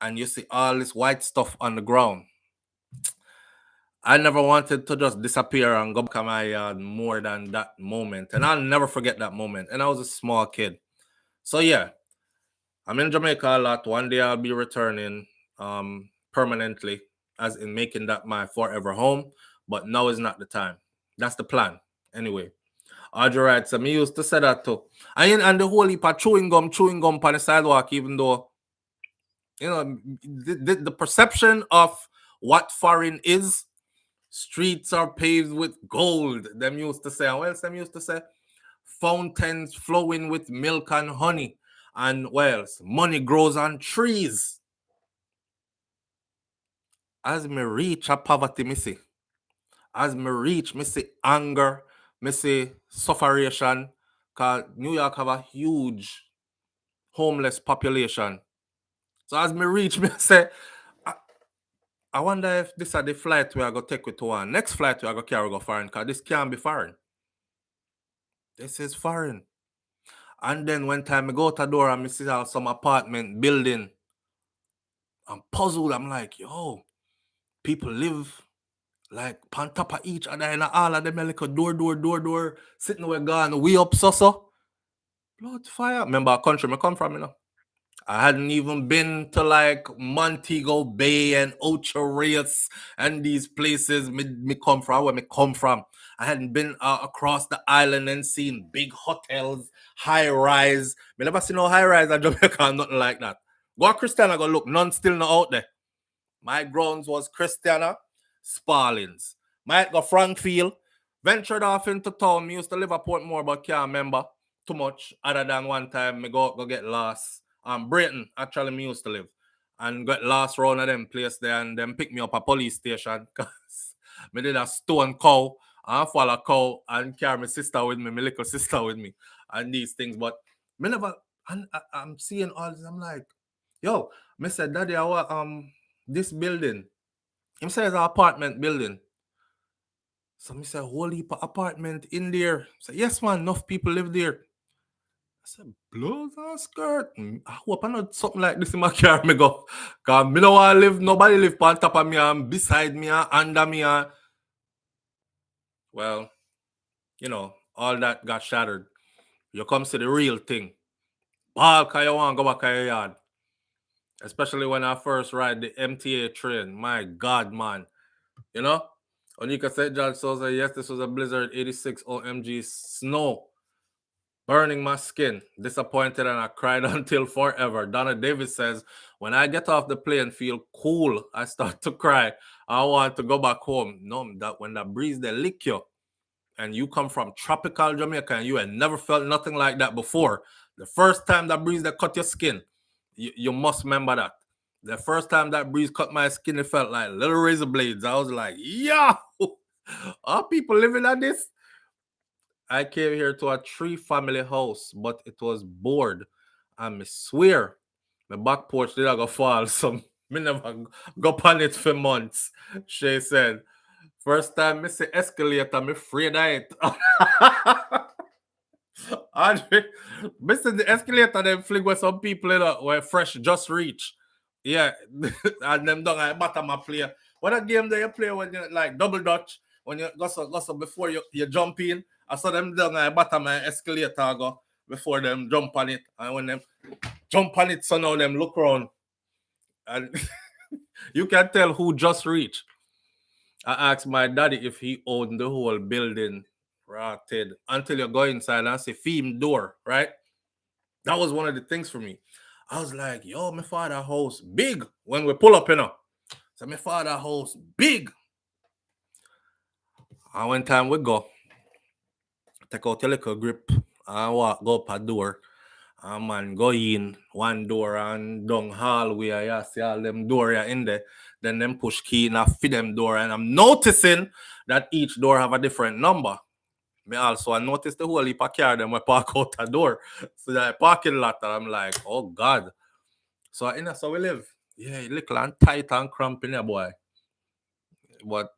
and you see all this white stuff on the ground. I never wanted to just disappear and go back to my yard more than that moment. And I'll never forget that moment. And I was a small kid. So yeah, I'm in Jamaica a lot. One day I'll be returning permanently, as in making that my forever home. but now is not the time. That's the plan. Anyway, Audrey writes, me used to say that too. And the whole heap of chewing gum on the sidewalk, even though, the perception of what foreign is, streets are paved with gold. Them used to say, and what else them used to say? Fountains flowing with milk and honey. And what else? Money grows on trees. As me reach a poverty, me see. As me reach, me see anger, me see sufferation. Because New York have a huge homeless population. So as me reach, me say, I wonder if this are the flight we are going to take with to one. Next flight we are going to carry go foreign, because this can't be foreign. This is foreign. And then when time I go to the door and I see some apartment building, I'm puzzled. I'm like, yo, people live like on top of each other and all of them like a door, sitting where gone, we up so. Blood fire. Remember a country I come from, I hadn't even been to like Montego Bay and Ocho Rios and these places me come from, where me come from. I hadn't been across the island and seen big hotels, high rise. Me never seen no high rise in Jamaica, nothing like that. Go to Christiana, go look, none still not out there. My grounds was Christiana, Sparlings. Might go Frankfield. Ventured off into town. Me used to live at Portmore, but can't remember too much. Other than one time, me go get lost. Brayton, actually, me used to live. And got lost round of them place there, and then pick me up a police station. Because me did a stone cow, and follow a cow, and carry my sister with me, my little sister with me, and these things. But me never, and I'm seeing all this, I'm like, yo, me said, Daddy, I want, this building. Him say it's an apartment building. So me say, whole heap of apartment in there. Say, yes, man, enough people live there. I said, blows and skirt. I hope I not something like this in my car. Me go. Because me don't want to live, nobody live on top of me and beside me and under me. And... Well, all that got shattered. You come to the real thing. Ball, because you want to go back to your yard. Especially when I first ride the MTA train. My God, man. Onika said, John Souza, yes, this was a blizzard, 86 OMG snow. Burning my skin. Disappointed and I cried until forever. Donna Davis says, when I get off the plane, feel cool, I start to cry. I want to go back home. No, that when that breeze, they lick you. And you come from tropical Jamaica and you had never felt nothing like that before. The first time that breeze that cut your skin, you must remember that. The first time that breeze cut my skin, it felt like little razor blades. I was like, yeah, are people living at this? I came here to a 3-family house, but it was bored. And I swear, my back porch did not go fall. So me never go on it for months. She said, first time I see escalator, I'm afraid of it. Andre, Mr. The escalator, then fling with some people were fresh, just reach. Yeah, and them down at the bottom of play. What a game that you play when you like double dutch, when you go so before you jump in. I saw them down at the bottom of the escalator go before them jump on it. And when them jump on it, so now them look around. And you can tell who just reached. I asked my daddy if he owned the whole building. Rotted. Until you go inside and see theme door, right? That was one of the things for me. I was like, yo, my father house big when we pull up, So my father house big. And one time we go, take out your little grip and walk, go up a door. And man, go in one door and down hallway. I see all them door in there. Then them push key and I feed them door. And I'm noticing that each door have a different number. Me also I noticed the whole heap of car them we park out the door. So that parking lot and I'm like, oh God. So that's how we live. Yeah, little and tight and cramped in there, boy. But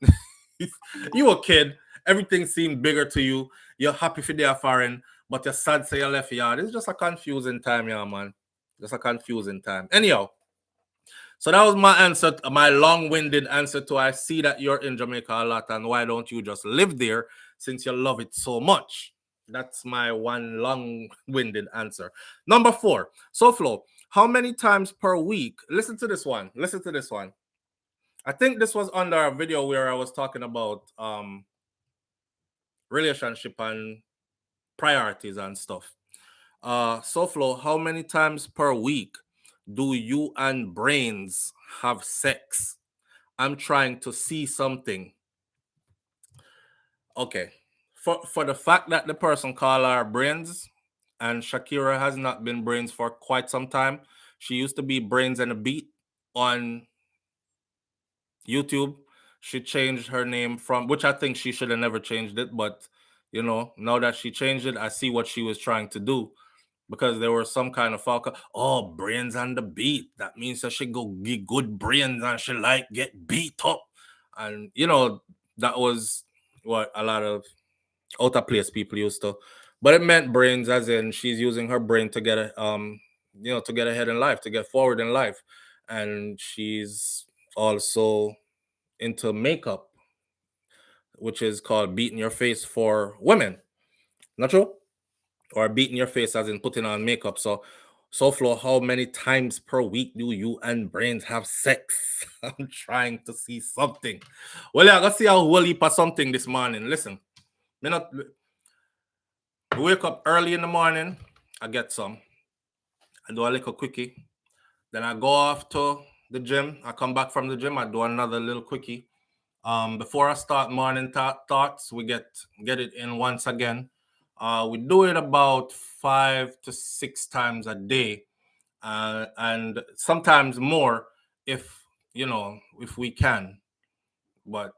you a kid, everything seemed bigger to you. You're happy for their foreign, but you're sad say you left yard. It's just a confusing time, yeah, man. Just a confusing time. Anyhow, so that was my answer, my long-winded answer to I see that you're in Jamaica a lot, and why don't you just live there since you love it so much? That's my one long-winded answer. Number 4, SouFlo, how many times per week? Listen to this one. I think this was under a video where I was talking about relationship and priorities and stuff. SouFlo, how many times per week do you and Brains have sex? I'm trying to see something. Okay. For the fact that the person called her Brains and Shakira has not been Brains for quite some time. She used to be Brains and a Beat on YouTube. She changed her name from, which I think she should have never changed it, but you know, now that she changed it, I see what she was trying to do because there was some kind of falca. Oh, Brains and the Beat. That means that she go get good brains and she like get beat up, and you know that was what a lot of out of place people used to, but it meant brains as in she's using her brain to get you know, to get ahead in life, to get forward in life, and she's also into makeup, which is called beating your face for women, not true, or beating your face as in putting on makeup. So SouFlo, how many times per week do you and Brains have sex? I'm trying to see something. Well, yeah, I gotta see a whole heap of something this morning. Listen, me not wake up early in the morning, I get some. I do a little quickie. Then I go off to the gym. I come back from the gym. I do another little quickie. Before I start morning thoughts, we get it in once again. We do it about 5 to 6 times a day, and sometimes more if you know if we can. But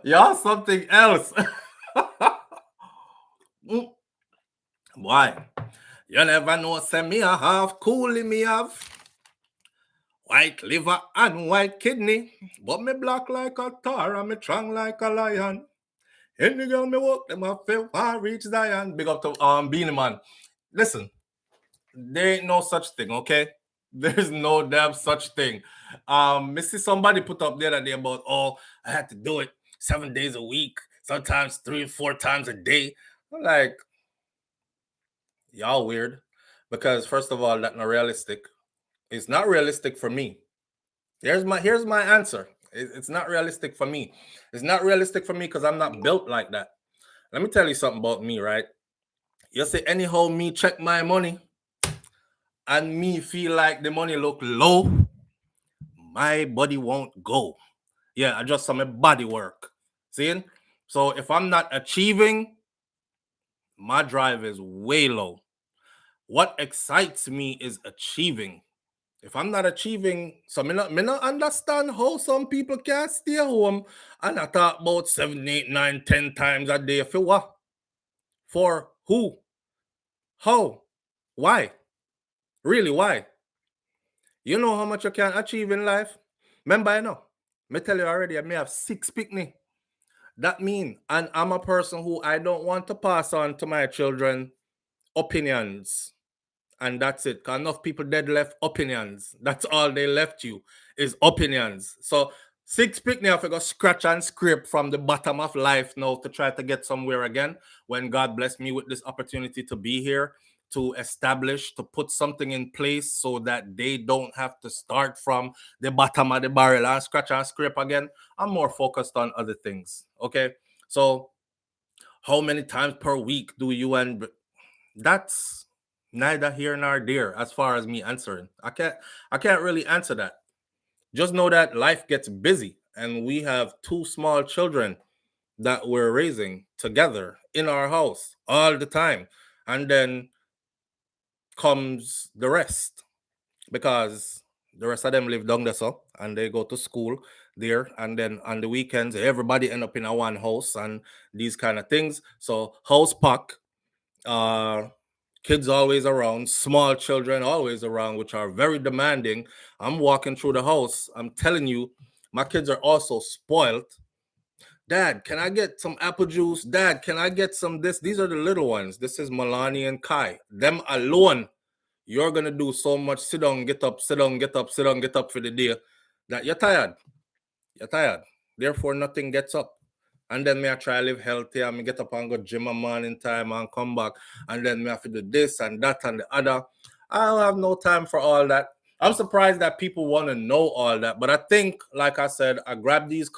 y'all something else. Why? You never know, say me a half coolie me have white liver and white kidney, but me black like a tar and me strong like a lion. Any girl me walk, them a feel I reach Zion. Big up to Beanie Man. Listen, there ain't no such thing, okay? There's no damn such thing. Me see somebody put up the other day about, oh, I had to do it 7 days a week, sometimes 3 or 4 times a day. I'm like, y'all weird. Because first of all, that's not realistic. It's not realistic for me. Here's my answer. It's not realistic for me. It's not realistic for me because I'm not built like that. Let me tell you something about me, right? You say anyhow me check my money and me feel like the money look low, my body won't go. Yeah, I just saw my body work. Seeing? So if I'm not achieving, my drive is way low. What excites me is achieving. If I'm not achieving, so me not understand how some people can stay home and I talk about 7, 8, 9, 10 times a day. For what? For who? How? Why? Really, why? You know how much you can achieve in life? Remember, I know. Me tell you already, I may have 6 picnic. That mean, and I'm a person who I don't want to pass on to my children opinions. And that's it. 'Cause enough people dead left opinions. That's all they left you is opinions. So 6 picnic have to go scratch and scrape from the bottom of life now to try to get somewhere again. When God blessed me with this opportunity to be here, to establish, to put something in place so that they don't have to start from the bottom of the barrel and scratch and scrape again. I'm more focused on other things. Okay. So how many times per week do you and that's neither here nor there as far as me answering. I can't really answer that. Just know that life gets busy and we have 2 small children that we're raising together in our house all the time. And then comes the rest because the rest of them live down there so and they go to school there, and then on the weekends everybody end up in a one house and these kind of things. So house pack, uh kids always around, small children always around, which are very demanding. I'm walking through the house, I'm telling you, my kids are also spoiled. Dad, can I get some apple juice? Dad, can I get some this? These are the little ones. This is Milani and Kai. Them alone, you're gonna do so much. Sit down, get up, sit down, get up, sit down, get up for the day that you're tired. You're tired. Therefore, nothing gets up. And then me I try to live healthy and me get up and go gym a morning time and come back. And then me have to do this and that and the other. I don't have no time for all that. I'm surprised that people want to know all that. But I think, like I said, I grabbed these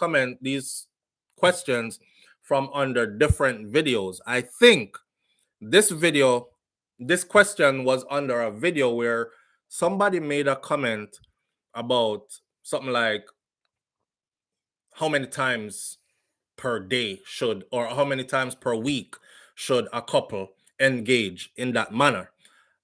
questions from under different videos. I think this video, this question was under a video where somebody made a comment about something like how many times per day should, or how many times per week should a couple engage in that manner.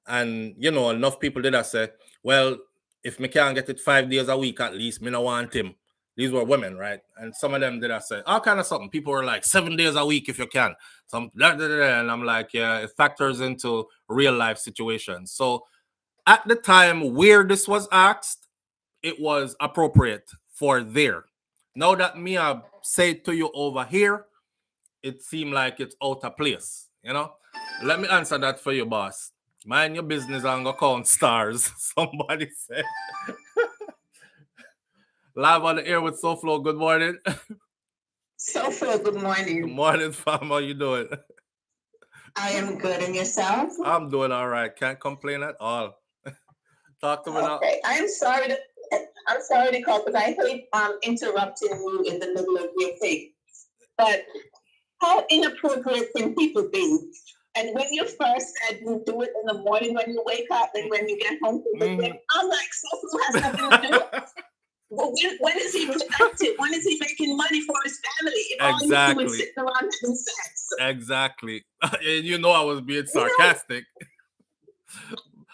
And enough people did I say, well, if me can't get it 5 days a week at least, me no want him. These were women, right? And some of them did I say all kind of something. People were like 7 days a week if you can. Some and I'm like, yeah, it factors into real life situations. So at the time where this was asked, it was appropriate for there. Now that me I say it to you over here, it seemed like it's out of place. Let me answer that for you, boss. Mind your business and go count stars. Somebody said. Live on the air with SouFlo. Good morning. SouFlo, good morning. Good morning, fam. How you doing? I am good. And yourself? I'm doing all right. Can't complain at all. Talk to me now. Okay. I'm sorry to call because I hate interrupting you in the middle of your thing. But how inappropriate can people be? And when you first said you do it in the morning when you wake up and when you get home from the day, I'm like, SouFlo has nothing to do. Well, when is he productive? When is he making money for his family? If all you do is sitting around having sex. Exactly. And I was being sarcastic.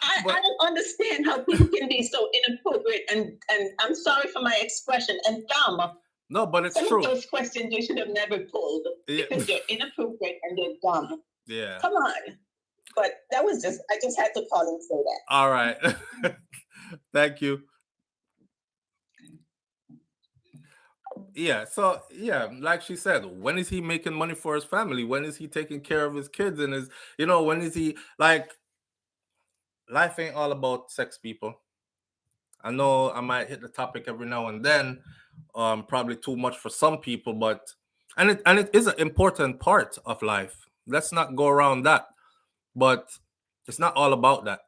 I don't understand how people can be so inappropriate and I'm sorry for my expression and dumb. No, but it's Some true. of those questions you should have never pulled because they're inappropriate and they're dumb. Yeah. Come on. But I just had to call and say that. All right. Thank you. Yeah, so like she said, when is he making money for his family? When is he taking care of his kids and when is he like life ain't all about sex, people. I know I might hit the topic every now and then, probably too much for some people, but it is an important part of life. Let's not go around that. But it's not all about that.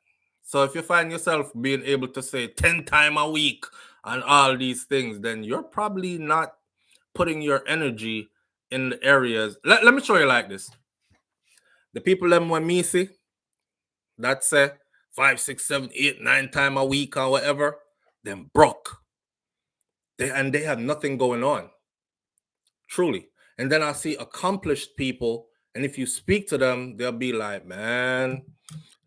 So if you find yourself being able to say 10 times a week and all these things, then you're probably not putting your energy in the areas. Let me show you like this. The people them when me see that say 5, 6, 7, 8, 9 times a week or whatever, them broke. They have nothing going on. Truly. And then I see accomplished people, and if you speak to them, they'll be like, man,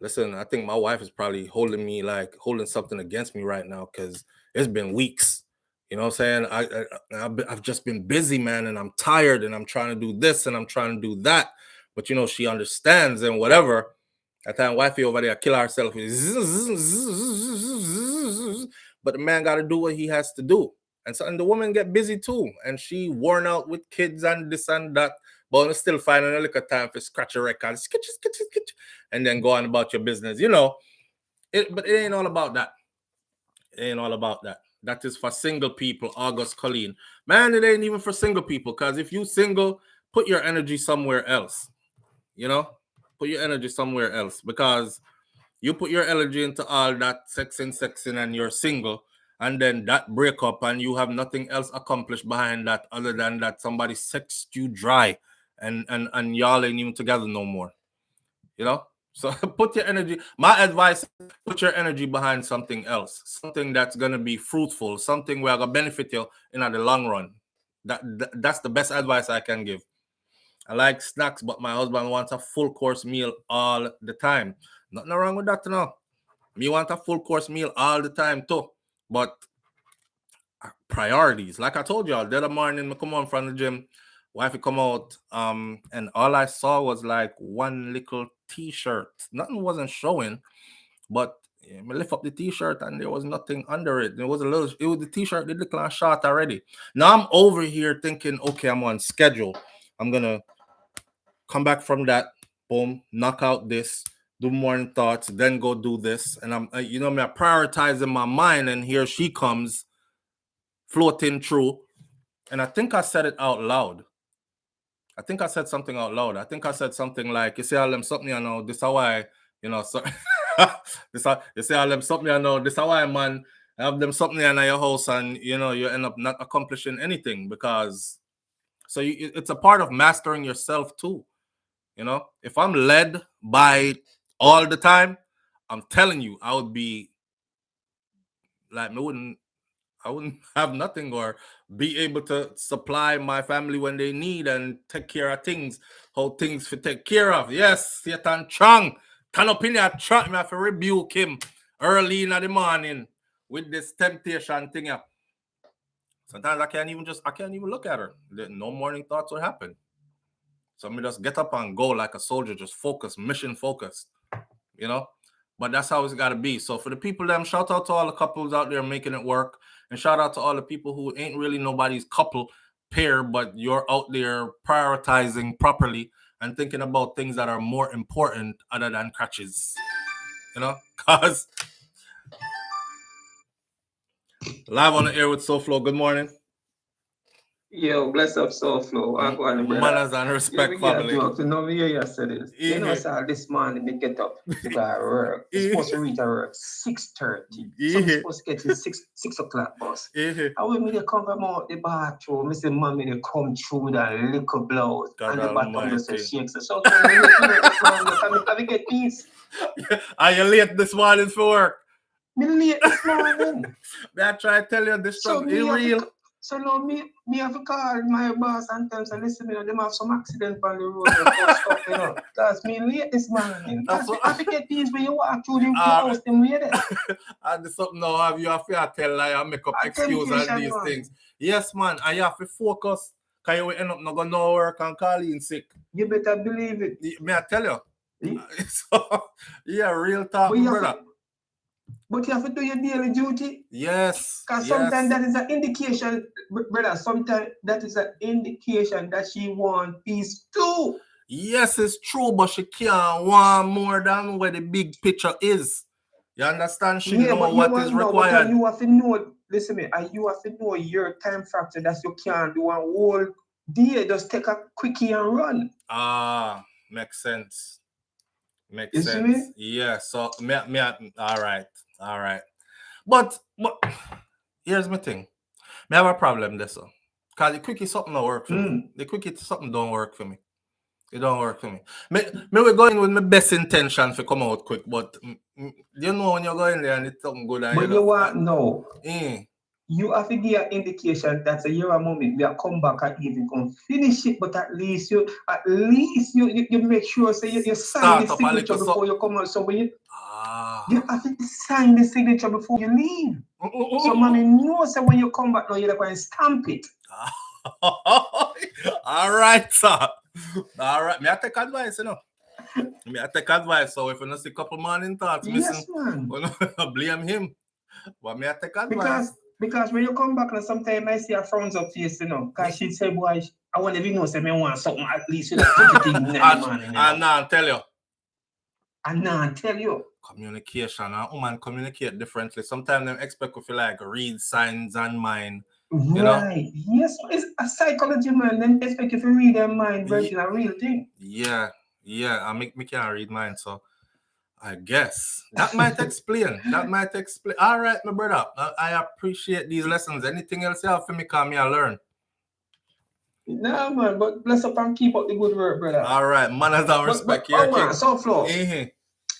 listen, I think my wife is probably holding something against me right now because it's been weeks. You know what I'm saying? I've just been busy, man, and I'm tired and I'm trying to do this and I'm trying to do that. But, she understands and whatever. That time wifey over there kill herself. But the man got to do what he has to do. And the woman get busy too. And she worn out with kids and this and that. But still finding a little time for scratch a record. And then go on about your business. But it ain't all about that. It ain't all about that. That is for single people, August Colleen. Man, it ain't even for single people. Because if you single, put your energy somewhere else. Put your energy somewhere else. Because you put your energy into all that sexing, and you're single. And then that break up and you have nothing else accomplished behind that other than that somebody sexed you dry and y'all ain't even together no more. So put your energy. My advice, put your energy behind something else, something that's gonna be fruitful, something where gonna benefit you in the long run. That's the best advice I can give. I like snacks, but my husband wants a full course meal all the time. Nothing wrong with that, Me want a full course meal all the time too. But priorities, like I told y'all, the other morning, I come on from the gym, wifey come out, and all I saw was like one little t-shirt. Nothing wasn't showing, but I lift up the t-shirt and there was nothing under it. The t-shirt did look like short already. Now I'm over here thinking, okay, I'm on schedule. I'm gonna come back from that, boom, knock out this, do morning thoughts, then go do this. And I'm prioritizing my mind, and here she comes floating through. And I think I said it out loud. I think I said something out loud. I think I said something like, you see all them something, this is how I, so You see all them something I know. This is why, man, have them something in your house and you know you end up not accomplishing anything because it's a part of mastering yourself too. You know, if I'm led by all the time, I'm telling you, I would be like I wouldn't have nothing or be able to supply my family when they need and take care of things, how things for take care of. Yes, Satan Chang. Can up in here, try me have to rebuke him early in the morning with this temptation thing. Yeah. Sometimes I can't even look at her. No morning thoughts will happen. So me just get up and go like a soldier, just focus, mission focused, you know. But that's how it's got to be. So for the people, them shout out to all the couples out there making it work, and shout out to all the people who ain't really nobody's couple pair, but you're out there prioritizing properly and thinking about things that are more important other than crutches, you know. Cause live on the air with SouFlo. Good morning. Yo, bless up SouFlo. I go on, brother. Manners and respect, family. You know, me hear you say this. You know, sir, this morning me get up to go to work. It's supposed to reach at work 6:30. So I'm supposed to get to 6 o'clock bus. And when me they come from out the bathroom, me say, mommy, they come through with a little blouse. And the bottom just say shakes. So I get peace. Are you late this morning for work? Me late this morning. May I try to tell you this struggle is real? So now me have to call my boss and tell them, listen, you know, them have some accident on the road stuff, you know. That's me late this morning. That's what I forget these when you walk through the house, them late. And there's something now you have to tell lie and make up excuse and these things. Yes, man, and you have to focus because you will end up not going to work and call in sick. You better believe it. May I tell you? So, yeah, real talk, brother. But you have to do your daily duty. Yes. Because sometimes that is an indication, brother, sometimes that is an indication that she wants peace too. Yes, it's true, but she can't want more than where the big picture is. You understand? She know what is required. But you have to know, listen to me, and you have to know your time factor that you can't do a whole day. Just take a quickie and run. Makes sense. Makes you sense. See me? Yeah, so all right. But here's my thing. I have a problem there, so. Because the quickie something don't work for me. The quickie something don't work for me. It don't work for me. We're going with my best intention to come out quick, but you know when you're going there and it's something good. But you want no. You have to give an indication that you're a moment. We come back and even can finish it, but at least you make sure so you sign the signature before you come out. So when you have to sign the signature before you leave. So mommy knows that when you come back now, you're going to stamp it. All right, sir. All right. May I take advice, you know? May I take advice? So if you don't see a couple morning thoughts missing, blame him. But may I take advice? Because when you come back, sometimes I see a frowns up face, you know, because she say, boy, I want to know, say, I want something at least, you know, put it in the morning. And now tell you. And now tell you. Communication. Women communicate differently. Sometimes they expect if you like read signs and mind. You know? Yes, it's a psychology, man. Then expect if you read their mind version, a real thing. Yeah. I me can't read mine, so I guess that might explain. All right, my brother. I appreciate these lessons. Anything else you have for me? Come here, learn. No, man, but bless up and keep up the good work, brother. All right, manners and respect. Man, SouFlo.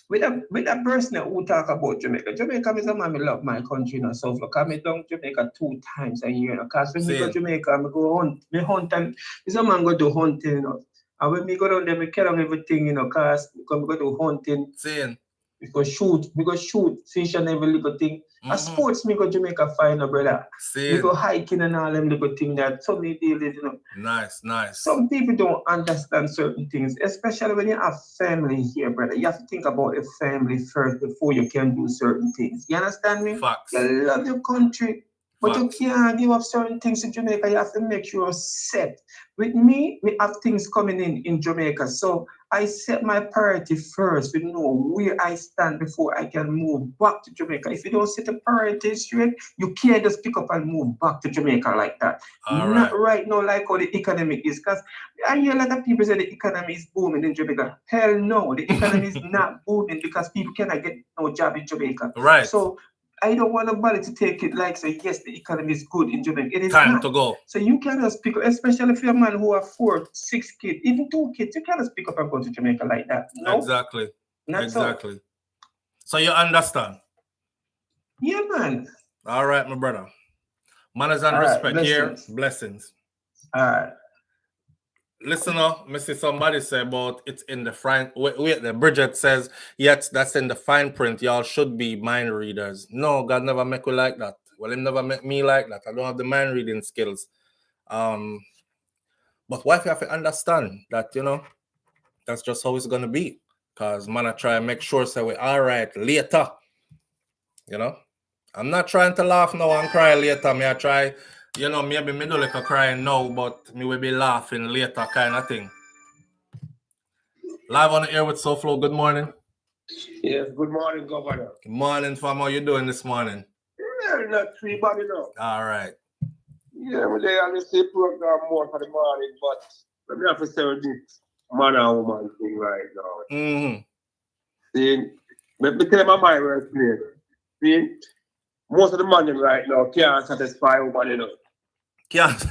With that person who talk about Jamaica is a man, I love my country, and SouFlo. Because I down Jamaica 2 times a year. Because when we go to Jamaica, I go hunt, and this a man go do hunting, you know. And when we go down there, we carry on everything, you know, because we go to hunting. We go shoot fish and every little thing. A sports, me go Jamaica final, brother. We go hiking and all them little things that so many days, you know. Nice. Some people don't understand certain things, especially when you have family here, brother. You have to think about the family first before you can do certain things. You understand me? Facts. You love your country. But you can't give up certain things in Jamaica. You have to make sure you're set. With me, we have things coming in Jamaica. So I set my priority first. We know where I stand before I can move back to Jamaica. If you don't set a priority straight, you can't just pick up and move back to Jamaica like that. Not right now, like how the economy is. Because I hear a lot of people say the economy is booming in Jamaica. Hell no, the economy is not booming because people cannot get no job in Jamaica. Right. So I don't want nobody to take it like say, yes, the economy is good in Jamaica. It is time not. to go. So you can just pick up, especially if you're a man who have 4, 6 kids, even 2 kids, you can just pick up and go to Jamaica like that. No? Exactly. Not exactly. So you understand? Yeah, man. All right, my brother. Manners and respect here. Blessings. All right. Listen up, me see somebody say about it's in the fine. Wait, the Bridget says, yes, that's in the fine print. Y'all should be mind readers. No, God never make you like that. Well, He never make me like that. I don't have the mind reading skills. But what if you have to understand that, that's just how it's gonna be. Because man, I try and make sure so we're all right later. I'm not trying to laugh now and cry later. Me I try. Maybe me do like a crying now, but me will be laughing later kind of thing. Live on the air with SouFlo. Good morning. Yes, good morning, Governor. Good morning, fam. How you doing this morning? Yeah, not too bad enough. All right. Yeah, we there on the same program more for the morning, but let me have to say this man and woman thing right now. Mm-hmm. See, let me tell you my mind right here. See, most of the money right now can't satisfy woman, Can't.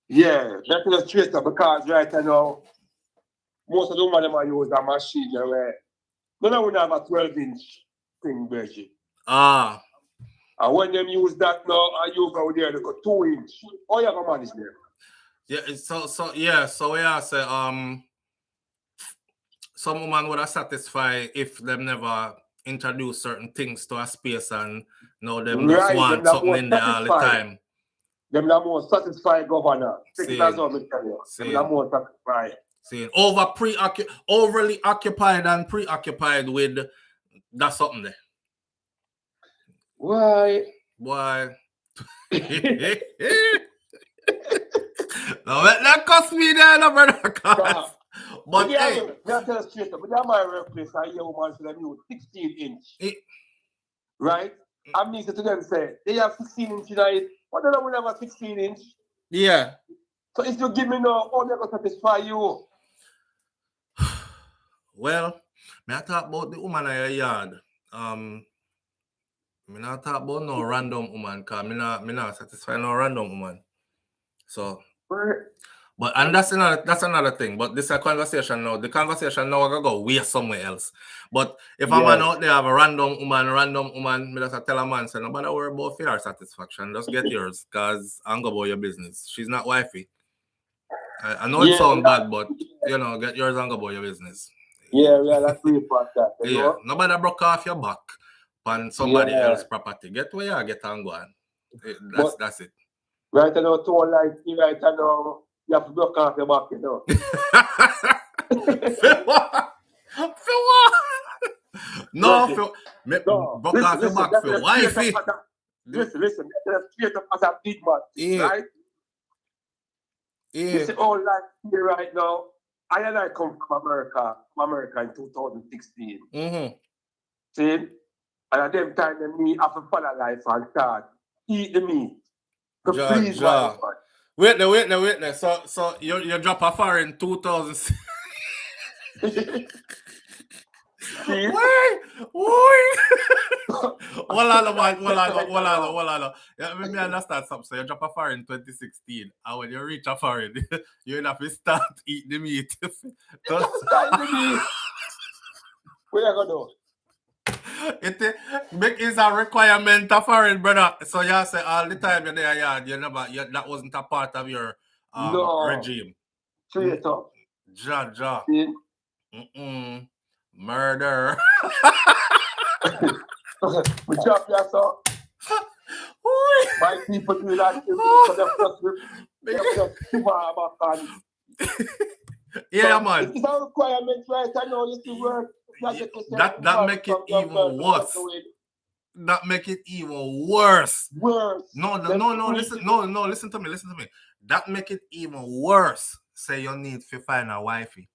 Yeah, that's the truth because right now, most of the women them use a machine where none of them have a 12-inch thing, Virgin. And when them use that now, and you go there, they go 2-inch. How you gonna manage them? Yeah, so we are say some woman would have satisfied if them never introduce certain things to a space and now them just want something in there all the time. Them not more satisfied, Governor. That's what I'm telling you. Them not more satisfied. Overly occupied and preoccupied with that something there. Why? No, that cost me there, no, brother. But hey, I'm telling you straight up, but my workplace, I hear women say them use 16-inch. Right? I mean to them say they have 16-inch in it, but they don't have a 16-inch. Yeah. So if you give me no, how they gonna satisfy you? Well, me I talk about the woman in your yard. Me not talk about no random woman, because me not satisfy no random woman. So, but and that's another thing. But this is a conversation now. The conversation now I go way somewhere else. But if a man out there have a random woman, me just tell a man, say nobody worry about your satisfaction. Just get yours, because I'm going about your business. She's not wifey. I know it sounds bad, but get yours and go about your business. Yeah, that's really for that. Yeah, nobody broke off your back on somebody else's property. Get where you get and go on. That's it. Right now, told like right now, you have to broke off your back, For what? No, broke off your back for wifey. Listen, that's straight up as a big man, right? Yeah. You see, all like here right now, I come from America in 2016. Mm-hmm. See? And at them time, me have to follow life and start eat the meat. Please, Wait there. So you drop a fire in 2006. Why? Well, let me understand something. So you drop a fire in 2016, and when you reach a fire, you have to start eating the meat. What you gonna do? It is a requirement of foreign, brother. So you say all the time you're there, that wasn't a part of your regime. Straight up. Ja. Murder. We drop that song. My people do that. Yeah, man. It's a requirement, right? I know you see work. That make it even worse. that make it even worse. Worse. No, listen to me. That make it even worse. Say you need to find a wifey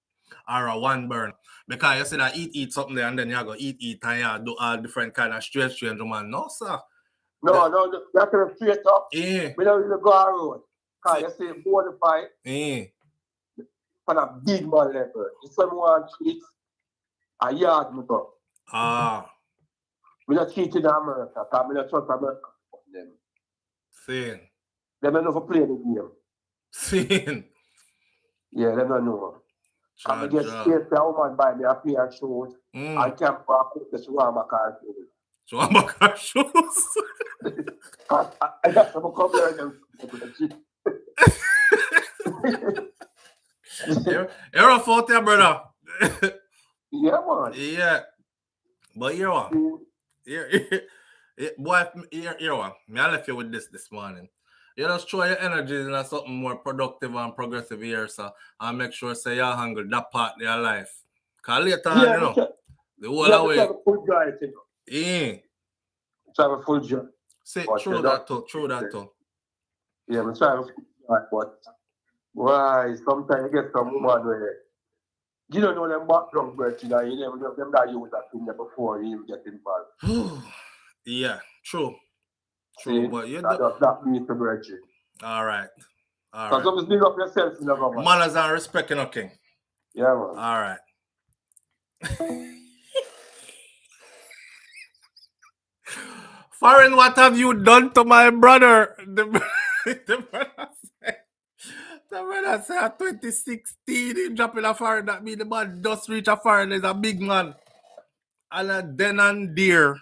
or a one burn. Because you say that eat something there and then you go eat and you do all different kind of strange man. No, sir. No, that's a straight up. Yeah. We don't really go around. Because you say bonafide Yeah. on a big man level. If someone cheats, a yard me go. We not cheat in America, because we not trust America. Them. Seeing. They don't know for play the game. Seeing. Yeah, they don't know. I get scared to a woman by me a pair of shoes. I can't put the shawarma car shoes. Shawarma car shoes? I got some come here and You're a fault there, brother. Yeah, man. Yeah. But you're one. Boy, you're one. Me, I left you with this morning. You just throw your energy in something more productive and progressive here, so and make sure say you're hungry that part of your life. Cause later on, you know, the whole away. Yeah, full joy, you know. Yeah. Try a full joy. Say true that too. Yeah, I'm trying to but why sometimes you get some woman where you don't know them background birth, you know, you never know them that use that thing there before you even get involved. Yeah, true. See, but you that means the virtue. All right. So just big up yourself in the government. Manners and respect, king. Yeah, man. All right. Foreign, what have you done to my brother? The brother said 2016 he dropping a foreign. That mean the man just reach a foreign is a big man. And then and there,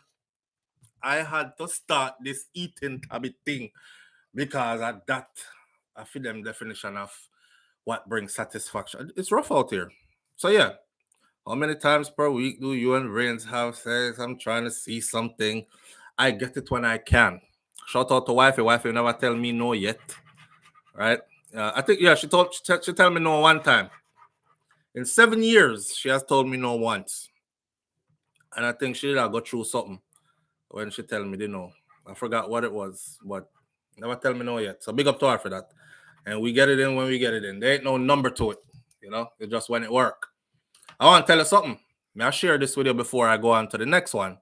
I had to start this eating habit thing because of that. I feel them definition of what brings satisfaction. It's rough out here. So yeah. How many times per week do you and Rains have sex? I'm trying to see something. I get it when I can. Shout out to wifey. Wifey never tell me no yet. Right? I think, yeah, she told me no one time. In 7 years, she has told me no once. And I think she did go through something when she tell me, no. I forgot what it was, but never tell me no yet. So big up to her for that. And we get it in when we get it in. There ain't no number to it. You know, it's just when it work. I want to tell you something. May I share this with you before I go on to the next one?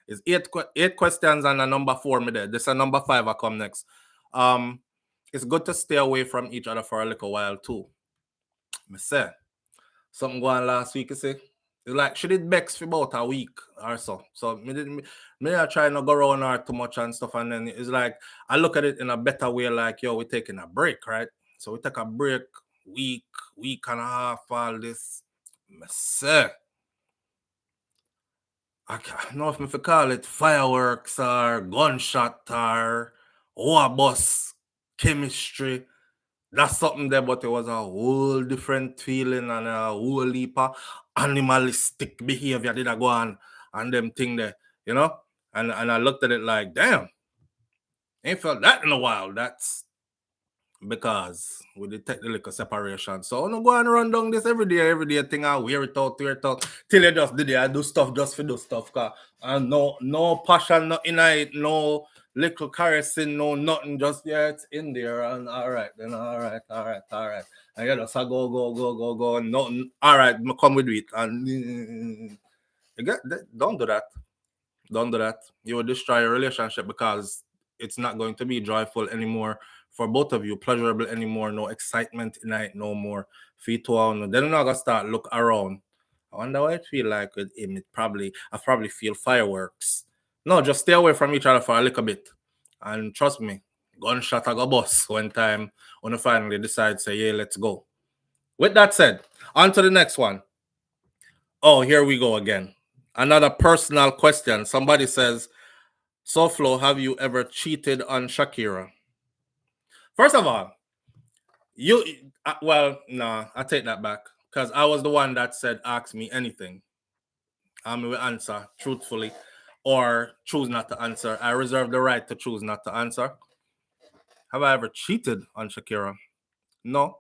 It's eight questions and a number 4 me there. This is a number 5 I come next. It's good to stay away from each other for a little while too. Me say something going last week. You see, it's like she did Bex for about a week or so. So me I try not go around her too much and stuff. And then it's like I look at it in a better way. Like we're taking a break, right? So we take a break, week and a half, all this. Me say, I don't know if I call it fireworks or gunshot or bus chemistry. That's something there, but it was a whole different feeling and a whole heap of animalistic behavior did I go on and them thing there, you know? And I looked at it like, damn, ain't felt that in a while. That's because we detect the little separation. So I'm not going to run down this every day thing and wear it out till you just did it. I do stuff just for do stuff. And no passion, nothing in it, no little caressing, no nothing, just it's in there. And all right. And you just go, nothing. All right, come with it. And don't do that. Don't do that. You will destroy your relationship because it's not going to be joyful anymore for both of you, pleasurable anymore, no excitement in it, no more. Feet on. Then you're not gonna start look around. I wonder what it feel like with him. I probably feel fireworks. No, just stay away from each other for a little bit. And trust me, gunshot I go bust one time when you finally decide say, yeah, let's go. With that said, on to the next one. Oh, here we go again. Another personal question. Somebody says, SouFlo, have you ever cheated on Shakira? First of all, I take that back because I was the one that said, ask me anything. I will answer truthfully or choose not to answer. I reserve the right to choose not to answer. Have I ever cheated on Shakira? No.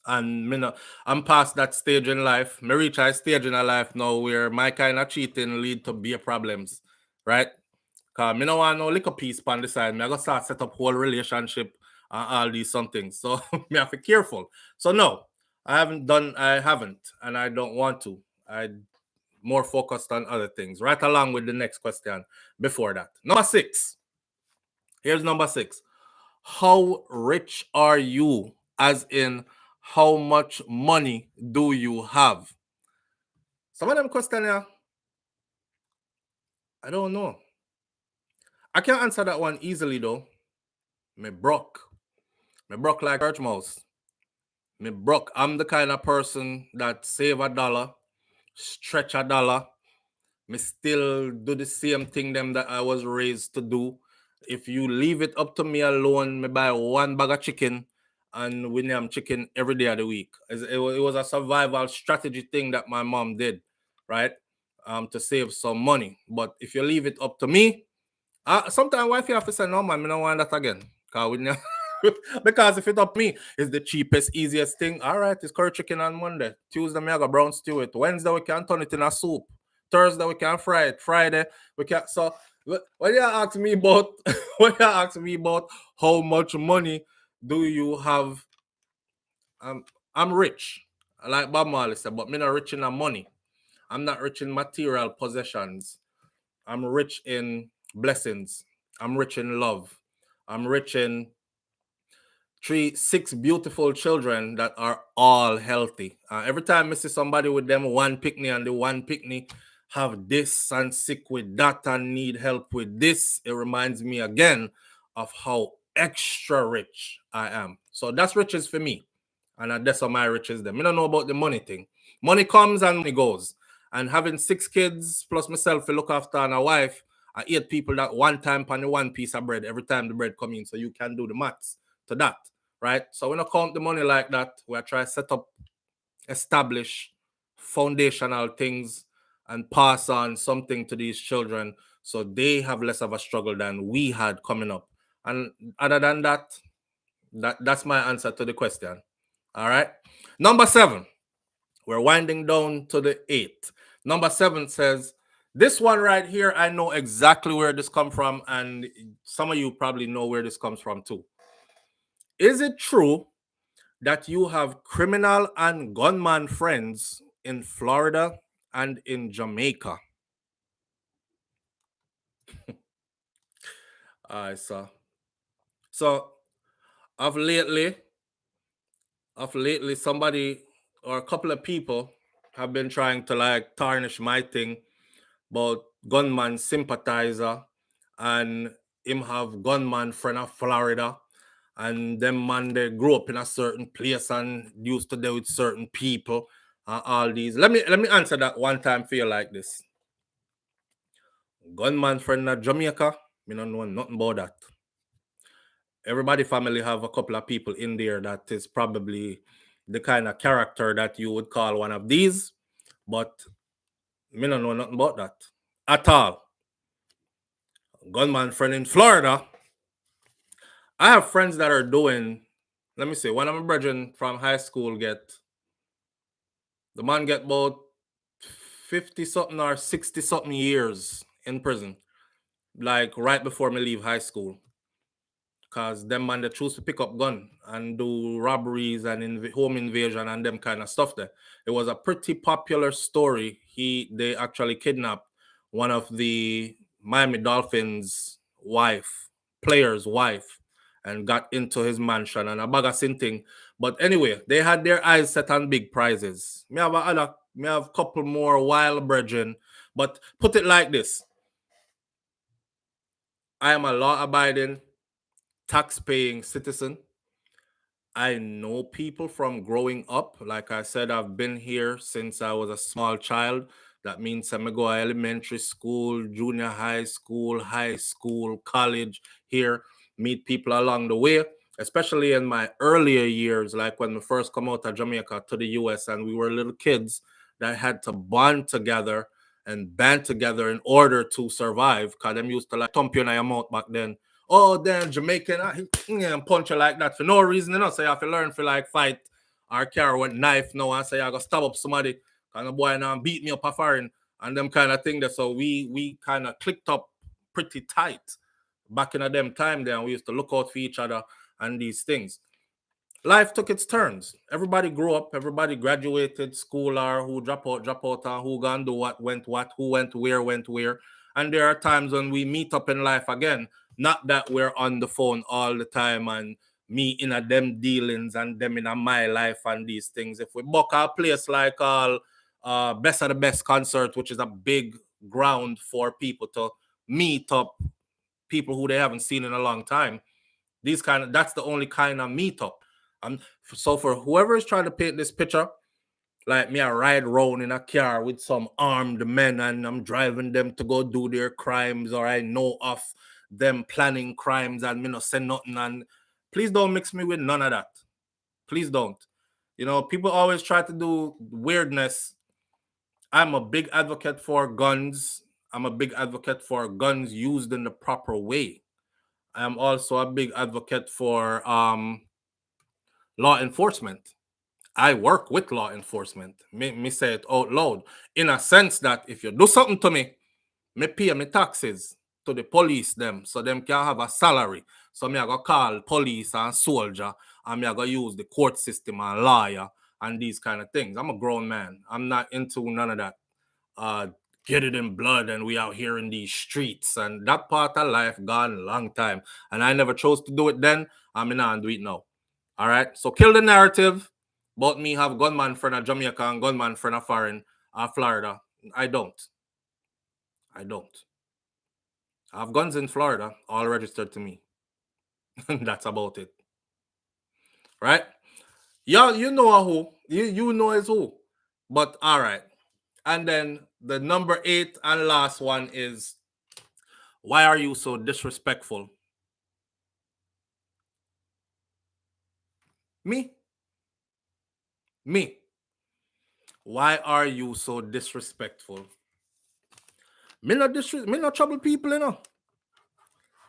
And I'm past that stage in life. Me reach a stage in a life now where my kind of cheating lead to beer problems, right? Because I don't want no liquor piece on the side. I got to start set up whole relationship and all these something. So me have to be careful. So no, I haven't, and I don't want to. I more focused on other things. Right along with the next question before that. Number 6. Here's number 6. How rich are you? As in, how much money do you have? Some of them questions here, I don't know. I can't answer that one easily though. Me broke. Me broke like church mouse. Me broke. I'm the kind of person that save $1, stretch $1. Me still do the same thing them that I was raised to do. If you leave it up to me alone, me buy 1 bag of chicken and we name chicken every day of the week. It was a survival strategy thing that my mom did, right? To save some money. But if you leave it up to me, sometimes wife you have to say, no man, I don't want that again. Because if it's up to me, it's the cheapest, easiest thing. All right, it's curry chicken on Monday. Tuesday, I got brown stew it. Wednesday, we can turn it in a soup. Thursday, we can fry it. Friday, we can. So when you ask me about how much money do you have, I'm rich. Like Bob Marley said, but I'm not rich in money. I'm not rich in material possessions. I'm rich in blessings. I'm rich in love. I'm rich in 6 beautiful children that are all healthy. Every time I see somebody with them one picnic and the one picnic have this and sick with that and need help with this, it reminds me again of how extra rich I am. So that's riches for me. And that's how my riches them. I don't know about the money thing. Money comes and money goes. And having 6 kids plus myself to look after and a wife, I 8 people that one time on the one piece of bread every time the bread come in. So you can do the maths to that, right? So we don't count the money like that. We try to set up, establish foundational things and pass on something to these children so they have less of a struggle than we had coming up. And other than that, that's my answer to the question. All right. Number 7. We're winding down to the 8th. Number 7 says, this one right here, I know exactly where this comes from, and some of you probably know where this comes from too. Is it true that you have criminal and gunman friends in Florida and in Jamaica? All right, so of lately, somebody or a couple of people have been trying to like tarnish my thing about gunman sympathizer and him have gunman friend of Florida, and them man they grew up in a certain place and used to deal with certain people and all these. Let me answer that one time for you like this. Gunman friend of Jamaica, me don't know nothing about that. Everybody family have a couple of people in there that is probably the kind of character that you would call one of these, but me don't know nothing about that at all. Gunman friend in Florida, I have friends that are doing, let me see, one of my brethren from high school the man get about 50 something or 60 something years in prison, like right before me leave high school. Because them man they choose to pick up gun and do robberies and home invasion and them kind of stuff there. It was a pretty popular story. They actually kidnapped one of the Miami Dolphins player's wife, and got into his mansion and a bag of thing. But anyway, they had their eyes set on big prizes. Me have a couple more wild brethren, but put it like this. I am a law-abiding, tax-paying citizen. I know people from growing up. Like I said, I've been here since I was a small child. That means I'm going to go elementary school, junior high school, college here, meet people along the way, especially in my earlier years, like when we first come out of Jamaica to the US and we were little kids that had to bond together and band together in order to survive, because them used to like thump you in your mouth back then. Oh, damn, Jamaican, and punch you like that for no reason, So you have to learn for like fight or carry with knife now and say I gotta stab up somebody. Kind of boy now beat me up a foreign and them kind of thing. That so we kind of clicked up pretty tight back in them time there. We used to look out for each other and these things. Life took its turns. Everybody grew up, everybody graduated school, or who drop out, and who gone do what, who went where. And there are times when we meet up in life again. Not that we're on the phone all the time and me in a them dealings and them in a my life and these things. If we book a place like Best of the Best concert, which is a big ground for people to meet up, people who they haven't seen in a long time. That's the only kind of meetup. So for whoever is trying to paint this picture, like me, I ride around in a car with some armed men and I'm driving them to go do their crimes, or I know of them planning crimes and me not say nothing. And please don't mix me with none of that. Please don't. You know, people always try to do weirdness. I'm a big advocate for guns. I'm a big advocate for guns used in the proper way. I am also a big advocate for law enforcement. I work with law enforcement. Me say it out loud. In a sense that if you do something to me pay me taxes to the police them, so them can have a salary. So me I go call police and soldier, and me I go use the court system and lawyer and these kind of things. I'm a grown man. I'm not into none of that. Get it in blood and we out here in these streets, and that part of life gone a long time. And I never chose to do it then. I'm not do it now. All right. So kill the narrative about me have gunman friend of Jamaica and gunman friend of foreign Florida. I don't. I have guns in Florida, all registered to me. That's about it. Right? Yeah, you know who. You know is who. But all right. And then the number 8 and last one is, why are you so disrespectful? Me. Why are you so disrespectful? Me not trouble people, you know.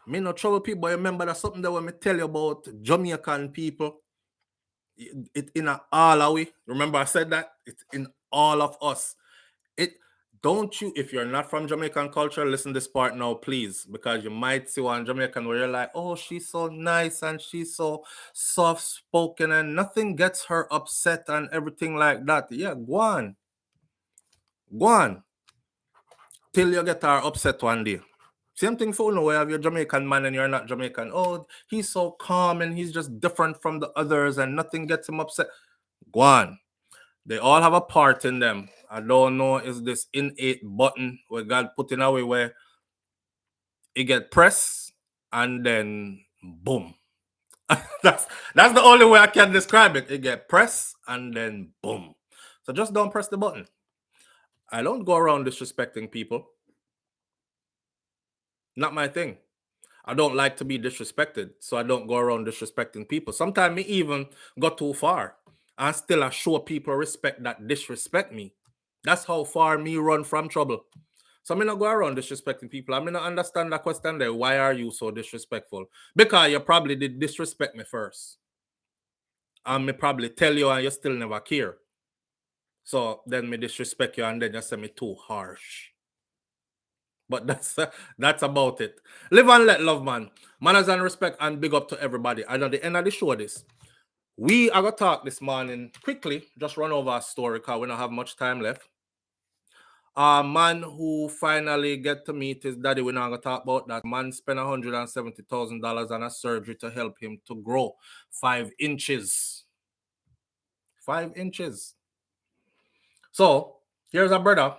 Me not trouble people, but remember that's something that when me tell you about Jamaican people, it in all of we. Remember I said that? It's in all of us. Don't you, if you're not from Jamaican culture, listen to this part now, please, because you might see one Jamaican where you're like, oh, she's so nice and she's so soft-spoken and nothing gets her upset and everything like that. Yeah, go on. Till you get her upset one day. Same thing for you, where you have your Jamaican man and you're not Jamaican. Oh, he's so calm and he's just different from the others and nothing gets him upset. Go on. They all have a part in them. I don't know, is this innate button where God put in a way where it get pressed and then boom. that's the only way I can describe it. It get pressed and then boom. So just don't press the button. I don't go around disrespecting people. Not my thing. I don't like to be disrespected, so I don't go around disrespecting people. Sometimes me even go too far and still I show people respect that disrespect me. That's how far me run from trouble. So I'm not go around disrespecting people. I mean, I understand that question there. Why are you so disrespectful? Because you probably did disrespect me first. And me probably tell you and you still never care. So then me disrespect you and then you say me too harsh. But that's about it. Live and let love, man. Manners and respect and big up to everybody. And at the end of the show this, we are going to talk this morning quickly, just run over a story because we don't have much time left. A man who finally get to meet his daddy, we're not going to talk about that. Man spent $170,000 on a surgery to help him to grow 5 inches. 5 inches. So, here's a brother.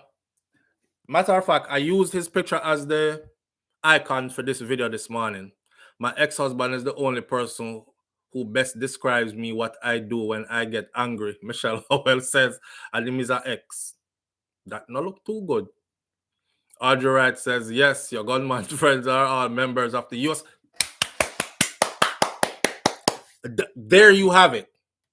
Matter of fact, I used his picture as the icon for this video this morning. My ex-husband is the only person who best describes me, what I do when I get angry. Michelle Howell says, and him is an ex. That no look too good. Audrey Wright says, yes, your gunman friends are all members of the US. There you have it.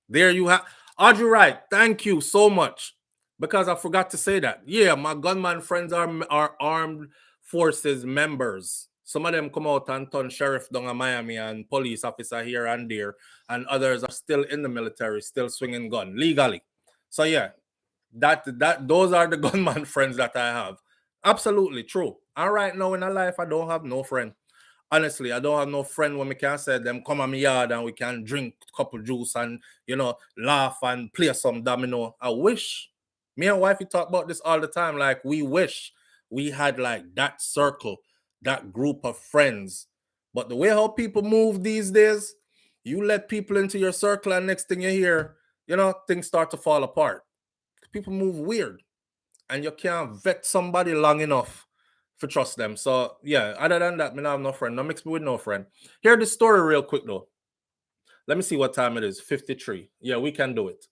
There you have. Audrey Wright, thank you so much. Because I forgot to say that. Yeah, my gunman friends are armed forces members. Some of them come out and turn sheriff down in Miami and police officer here and there. And others are still in the military, still swinging gun legally. So yeah, those are the gunman friends that I have. Absolutely true. And right now in my life, I don't have no friend. Honestly, I don't have no friend when we can say them come on my yard and we can drink a couple juice and, you know, laugh and play some domino. I wish, me and wifey talk about this all the time. Like, we wish we had like that circle, that group of friends. But the way how people move these days, you let people into your circle and next thing you hear, you know, things start to fall apart. People move weird and you can't vet somebody long enough for trust them. So yeah, other than that, me not have no friend. No mix me with no friend. Hear the story real quick though. Let me see what time it is. 53. Yeah, we can do it.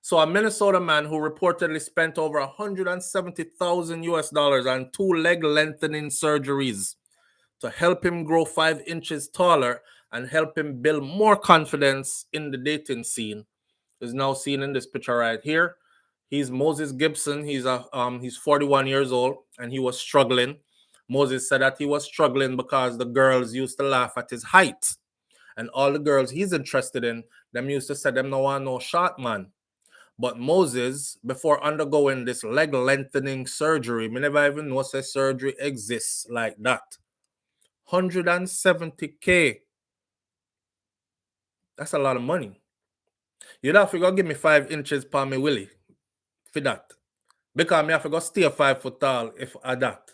So a Minnesota man who reportedly spent over 170,000 US dollars on 2 leg lengthening surgeries to help him grow 5 inches taller and help him build more confidence in the dating scene is now seen in this picture right here. He's Moses Gibson. He's 41 years old and he was struggling. Moses said that he was struggling because the girls used to laugh at his height. And all the girls he's interested in, them used to say them no want no short man. But Moses, before undergoing this leg lengthening surgery, me never even know say surgery exists like that. 170K. That's a lot of money. You'd have to go give me 5 inches per me willy for that. Because me have to go stay 5 foot tall if I that.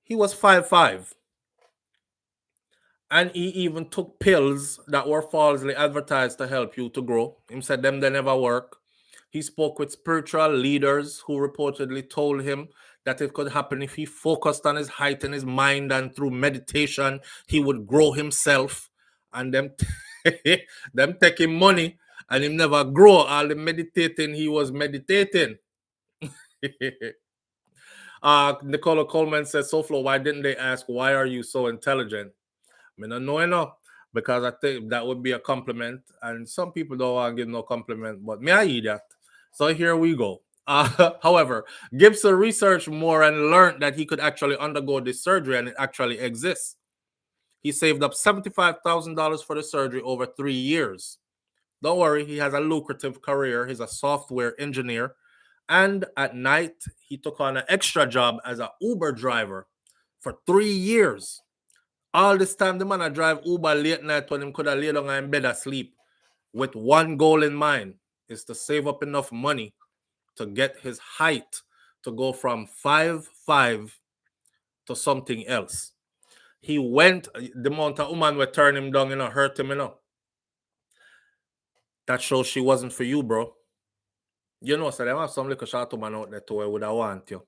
He was 5'5". And he even took pills that were falsely advertised to help you to grow. He said them they never work. He spoke with spiritual leaders who reportedly told him that it could happen if he focused on his height and his mind, and through meditation he would grow himself. And them them taking money and him never grow. All the meditating he was meditating. Nicola Coleman says, SouFlo, why didn't they ask, why are you so intelligent? I don't know enough, because I think that would be a compliment. And some people don't want to give no compliment, but me, I eat that. So here we go. However, Gibson researched more and learned that he could actually undergo this surgery, and it actually exists. He saved up $75,000 for the surgery over 3 years. Don't worry, he has a lucrative career. He's a software engineer. And at night, he took on an extra job as an Uber driver for 3 years. All this time, the man I drive Uber late night when him could have laid down in bed asleep with one goal in mind, is to save up enough money to get his height to go from 5'5" to something else. He went, the amount of woman would turn him down, hurt him, That shows she wasn't for you, bro. So they have some little short woman out there too who would have want you.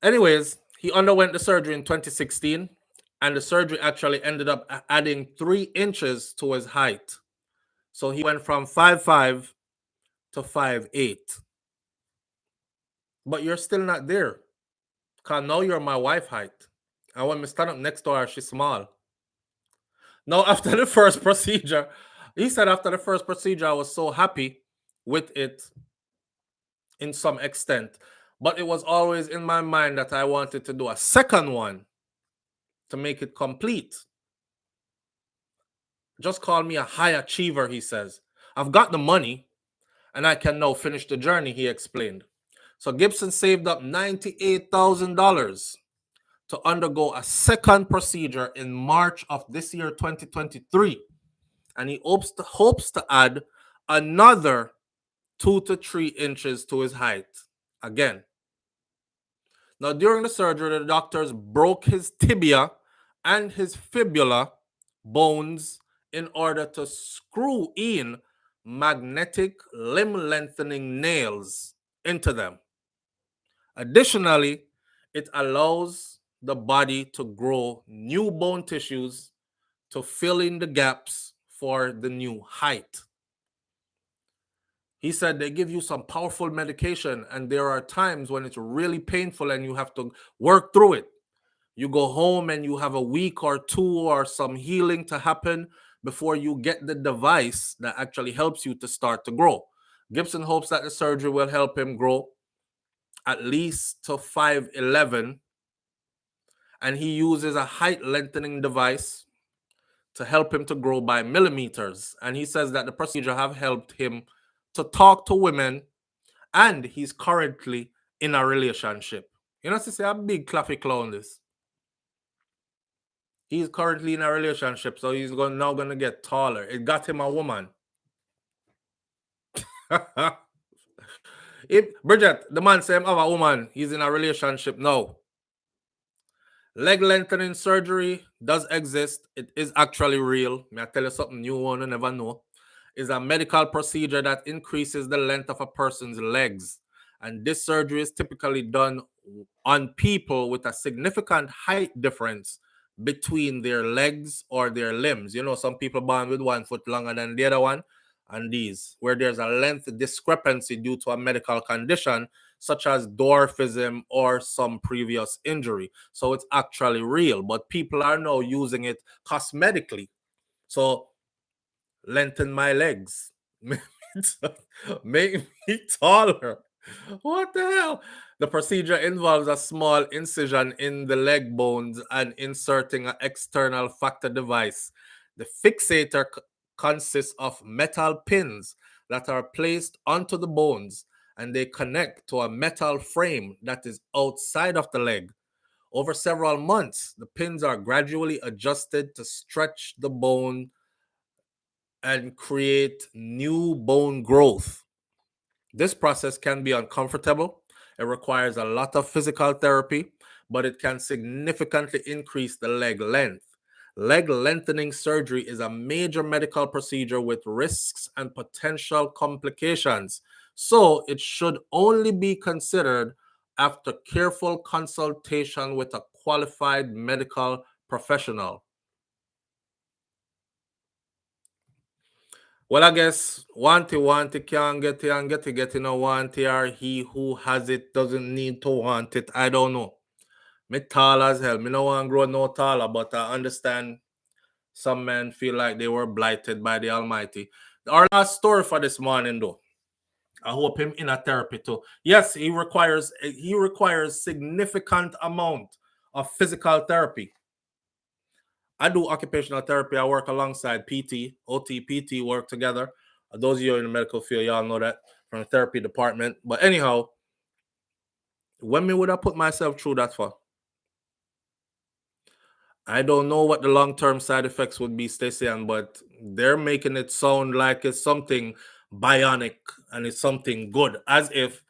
Anyways, he underwent the surgery in 2016, and the surgery actually ended up adding 3 inches to his height. So he went from 5'5" to 5'8". But you're still not there, because now you're my wife height. And when we stand up next to her, she's small. Now, after the first procedure, he said after the first procedure, I was so happy with it in some extent. But it was always in my mind that I wanted to do a second one to make it complete. Just call me a high achiever, he says. I've got the money and I can now finish the journey, he explained. So Gibson saved up $98,000 to undergo a second procedure in March of this year, 2023. And he hopes to add another 2 to 3 inches to his height again. Now, during the surgery, the doctors broke his tibia and his fibula bones in order to screw in magnetic limb lengthening nails into them. Additionally, it allows the body to grow new bone tissues to fill in the gaps for the new height. He said they give you some powerful medication, and there are times when it's really painful and you have to work through it. You go home and you have a week or 2 or some healing to happen before you get the device that actually helps you to start to grow. Gibson hopes that the surgery will help him grow at least to 5'11", and he uses a height lengthening device to help him to grow by millimeters. And he says that the procedure have helped him to talk to women and he's currently in a relationship. You know, say a big claffy clown this. He's currently in a relationship, so he's now gonna get taller. It got him a woman. If Bridget, the man say him have a woman, he's in a relationship now. Leg lengthening surgery does exist. It is actually real. May I tell you something you want to never know? Is a medical procedure that increases the length of a person's legs. And this surgery is typically done on people with a significant height difference between their legs or their limbs. You know, some people born with 1 foot longer than the other one. And these, where there's a length discrepancy due to a medical condition, such as dwarfism or some previous injury. So it's actually real, but people are now using it cosmetically. So lengthen my legs, make me taller. What the hell? The procedure involves a small incision in the leg bones and inserting an external factor device. The fixator consists of metal pins that are placed onto the bones, and they connect to a metal frame that is outside of the leg. Over several months, the pins are gradually adjusted to stretch the bone and create new bone growth. This process can be uncomfortable. It requires a lot of physical therapy, but it can significantly increase the leg length. Leg lengthening surgery is a major medical procedure with risks and potential complications, so it should only be considered after careful consultation with a qualified medical professional. Well, I guess want it, can't get it, and get it, no want it, or he who has it doesn't need to want it. I don't know. Me tall as hell. Me no want to grow no taller, but I understand some men feel like they were blighted by the Almighty. Our last story for this morning, though. I hope him in a therapy too. Yes, he requires significant amount of physical therapy. I do occupational therapy. I work alongside PT, OT, PT work together. Those of you in the medical field, y'all know that from the therapy department. But anyhow, when me would I put myself through that for? I don't know what the long-term side effects would be, Stacey, but they're making it sound like it's something bionic and it's something good, as if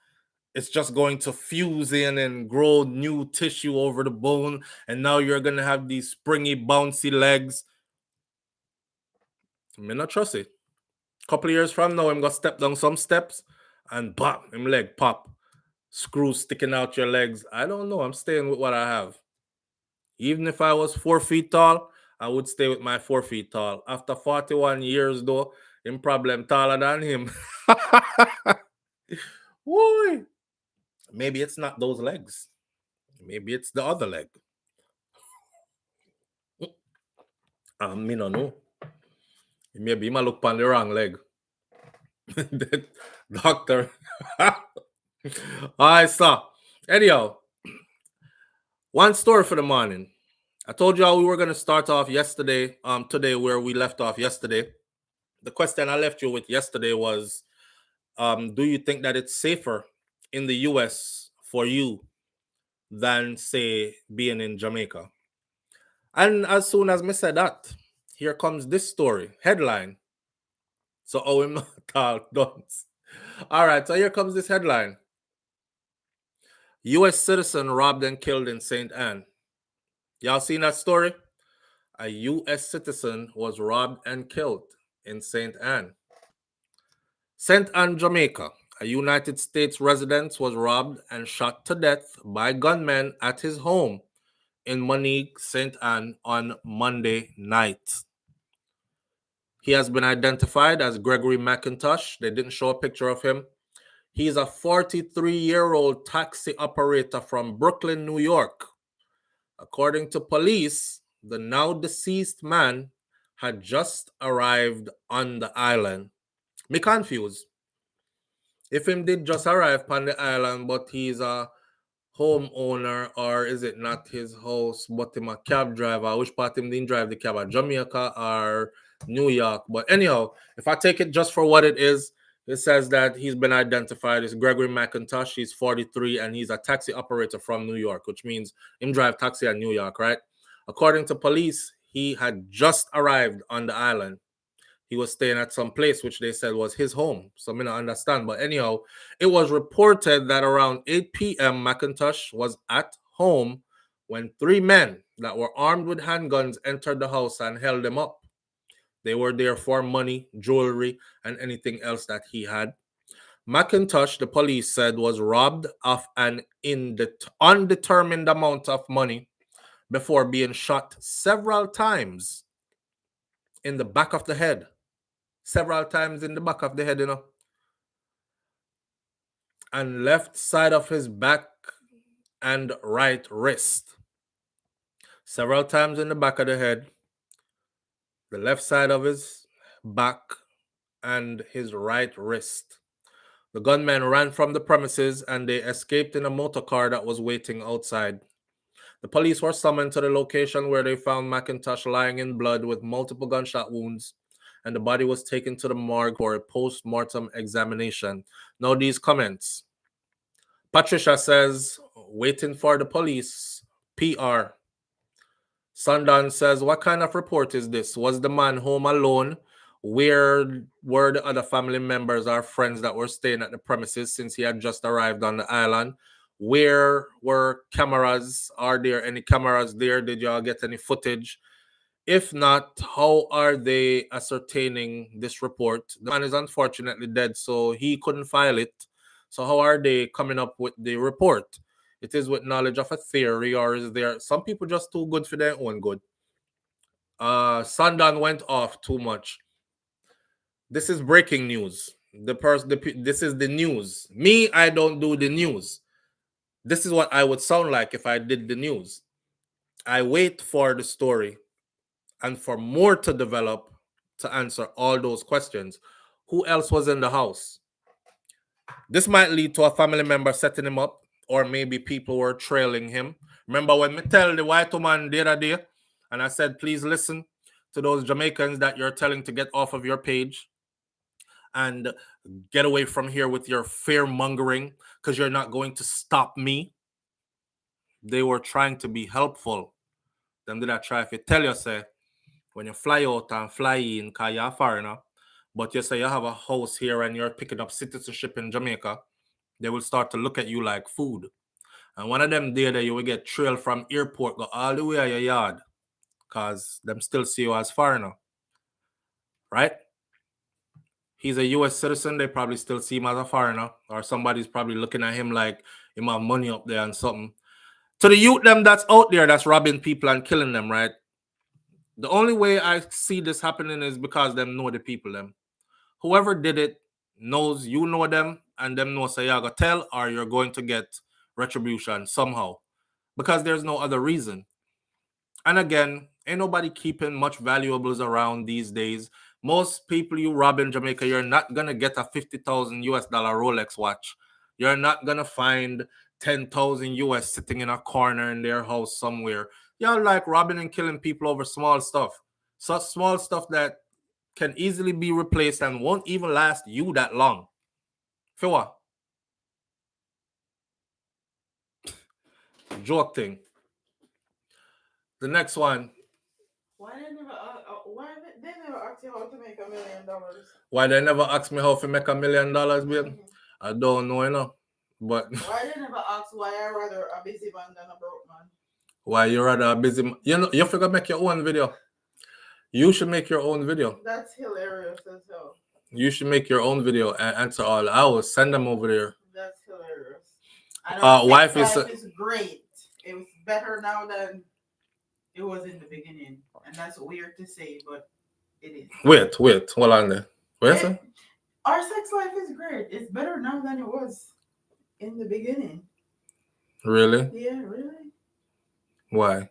it's just going to fuse in and grow new tissue over the bone, and now you're going to have these springy, bouncy legs. Me not trust it. Couple of years from now, I'm going to step down some steps and bam, him leg pop. Screws sticking out your legs. I don't know. I'm staying with what I have. Even if I was 4 feet tall, I would stay with my 4 feet tall. After 41 years, though, I'm probably taller than him. Woo! Maybe it's not those legs. Maybe it's the other leg. Me no know. Maybe he might look on the wrong leg. Doctor. All right, so anyhow, one story for the morning. I told y'all we were going to start off today where we left off yesterday. The question I left you with yesterday was, do you think that it's safer in the U.S. for you than, say, being in Jamaica? And as soon as me said that, here comes this story, headline. So, I'm not talk done. All right, so here comes this headline. U.S. citizen robbed and killed in St. Ann. Y'all seen that story? A U.S. citizen was robbed and killed in St. Ann. St. Ann, Jamaica. A United States resident was robbed and shot to death by gunmen at his home in Monique, St. Ann on Monday night. He has been identified as Gregory McIntosh. They didn't show a picture of him. He's a 43-year-old taxi operator from Brooklyn, New York. According to police, the now deceased man had just arrived on the island. Me confused. If him did just arrive on the island, but he's a homeowner, or is it not his house, but him a cab driver? Which part him didn't drive the cab at Jamaica or New York? But anyhow, if I take it just for what it is, It says that he's been identified as Gregory McIntosh. He's 43 and he's a taxi operator from New York, which means him drive taxi in New York, right? According to police, he had just arrived on the island. He was staying at some place which they said was his home. So I don't understand. But anyhow, it was reported that around 8 p.m. McIntosh was at home when 3 men that were armed with handguns entered the house and held him up. They were there for money, jewelry, and anything else that he had. McIntosh, the police said, was robbed of an undetermined amount of money before being shot several times in the back of the head. Several times in the back of the head, and left side of his back and right wrist. Several times in the back of the head, the left side of his back, and his right wrist. The gunmen ran from the premises and they escaped in a motor car that was waiting outside. The police were summoned to the location where they found McIntosh lying in blood with multiple gunshot wounds, and the body was taken to the morgue for a post-mortem examination. Now these comments. Patricia says, waiting for the police. PR. Sundan says, what kind of report is this? Was the man home alone? Where were the other family members or friends that were staying at the premises since he had just arrived on the island? Where were cameras? Are there any cameras there? Did y'all get any footage? If not, how are they ascertaining this report? The man is unfortunately dead, so he couldn't file it. So how are they coming up with the report? It is with knowledge of a theory, or is there some people just too good for their own good? Sundown went off too much. This is breaking news. This is the news. Me, I don't do the news. This is what I would sound like if I did the news. I wait for the story and for more to develop to answer all those questions. Who else was in the house? This might lead to a family member setting him up, or maybe people were trailing him. Remember when me tell the white woman the other day, and I said, please listen to those Jamaicans that you're telling to get off of your page and get away from here with your fear mongering because you're not going to stop me. They were trying to be helpful. Them did I try if you tell you, say, when you fly out and fly in because you're a foreigner, but you say you have a house here and you're picking up citizenship in Jamaica, they will start to look at you like food. And one of them day that you will get trailed from airport, go all the way to your yard because them still see you as foreigner. Right? He's a U.S. citizen. They probably still see him as a foreigner, or somebody's probably looking at him like him have money up there and something. To the youth them that's out there that's robbing people and killing them, right? The only way I see this happening is because them know the people them. Whoever did it knows you know them, and them know say you're gonna tell or you're going to get retribution somehow. Because there's no other reason. And again, ain't nobody keeping much valuables around these days. Most people you rob in Jamaica, you're not gonna get a $50,000 US Rolex watch. You're not gonna find 10,000 US sitting in a corner in their house somewhere. Y'all like robbing and killing people over small stuff. Such small stuff that can easily be replaced and won't even last you that long. For what? Joke thing. The next one. Why they never ask you how to make $1 million? Why they never ask me how to make $1 million, babe? I don't know, But why they never ask why I rather a busy man than a broke man? Why you rather a busy man? You figure make your own video. You should make your own video. That's hilarious as hell. You should make your own video and answer all. I will send them over there. That's hilarious. Wife is great. It was better now than it was in the beginning, and that's weird to say, but it is. Wait, hold on there. What is it? Our sex life is great. It's better now than it was in the beginning. Really? Yeah, really. Why?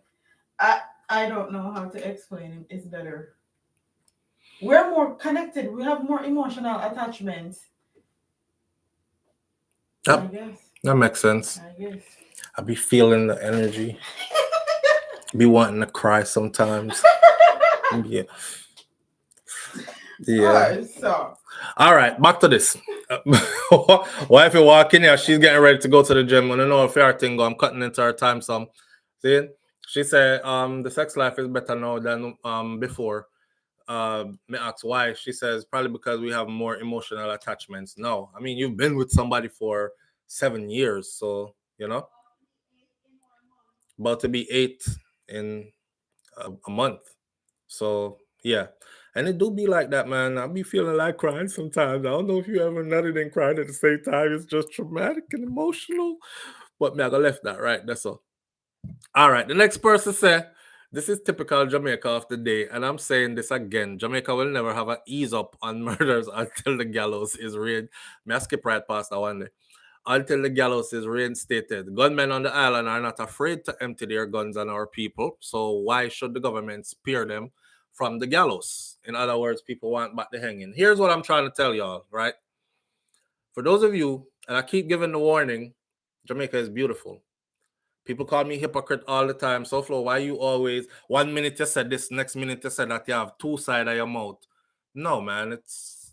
I don't know how to explain it. It's better. We're more connected. We have more emotional attachments. Yep. I guess. That makes sense. I guess. I be feeling the energy. Be wanting to cry sometimes. Yeah. Alright, so All right, back to this. Wife you walking here, she's getting ready to go to the gym. I don't know if your thing go. I'm cutting into her time some. See, she said the sex life is better now than before. Me ask why. She says probably because we have more emotional attachments. No, I mean you've been with somebody for 7 years, so you know, about to be 8 in a month. So yeah, and it do be like that, man. I be feeling like crying sometimes. I don't know if you ever nutted and cried at the same time. It's just traumatic and emotional. But me, I got left that right. That's all. All right. The next person said, "This is typical Jamaica of the day," and I'm saying this again. Jamaica will never have an ease up on murders until the gallows is read. May I skip right past that one day. Until the gallows is reinstated. Gunmen on the island are not afraid to empty their guns on our people, so why should the government spare them from the gallows? In other words, people want back the hanging. Here's what I'm trying to tell y'all, right? For those of you, and I keep giving the warning, Jamaica is beautiful. People call me hypocrite all the time. SouFlo, why you always, 1 minute you said this, next minute you said that you have two sides of your mouth? No, man, it's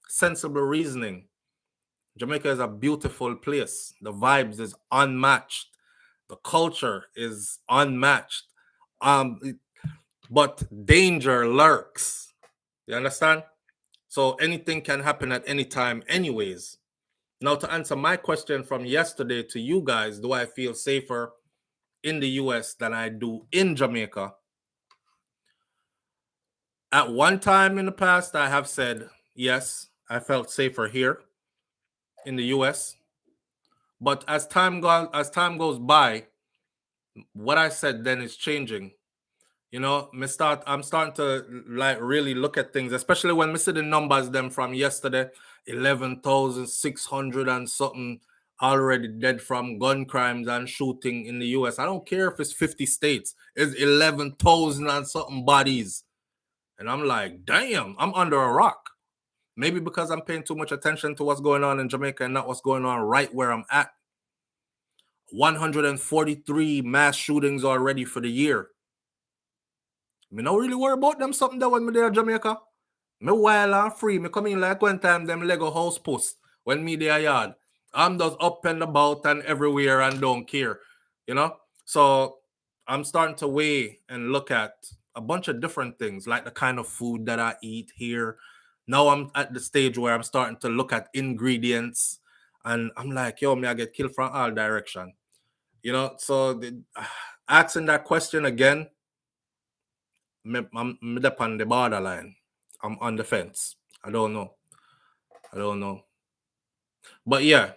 sensible reasoning. Jamaica is a beautiful place. The vibes is unmatched. The culture is unmatched. But danger lurks. You understand? So anything can happen at any time, anyways. Now, to answer my question from yesterday to you guys, do I feel safer in the US than I do in Jamaica? At one time in the past, I have said, yes, I felt safer here in the US. But as time goes by, what I said then is changing. You know, I'm starting to like really look at things, especially when we see the numbers them from yesterday, 11,600 and something already dead from gun crimes and shooting in the US. I don't care if it's 50 states, it's 11,000 and something bodies. And I'm like, damn, I'm under a rock. Maybe because I'm paying too much attention to what's going on in Jamaica and not what's going on right where I'm at. 143 mass shootings already for the year. Me not really worry about them something that when me there in Jamaica. Me wild and free. Me come in like one time them Lego house post when me there yard. I'm just up and about and everywhere and don't care. You know? So I'm starting to weigh and look at a bunch of different things, like the kind of food that I eat here. Now I'm at the stage where I'm starting to look at ingredients and I'm like, yo, me I get killed from all direction. You know, so asking that question again, I'm up on the borderline. I'm on the fence. I don't know. But yeah,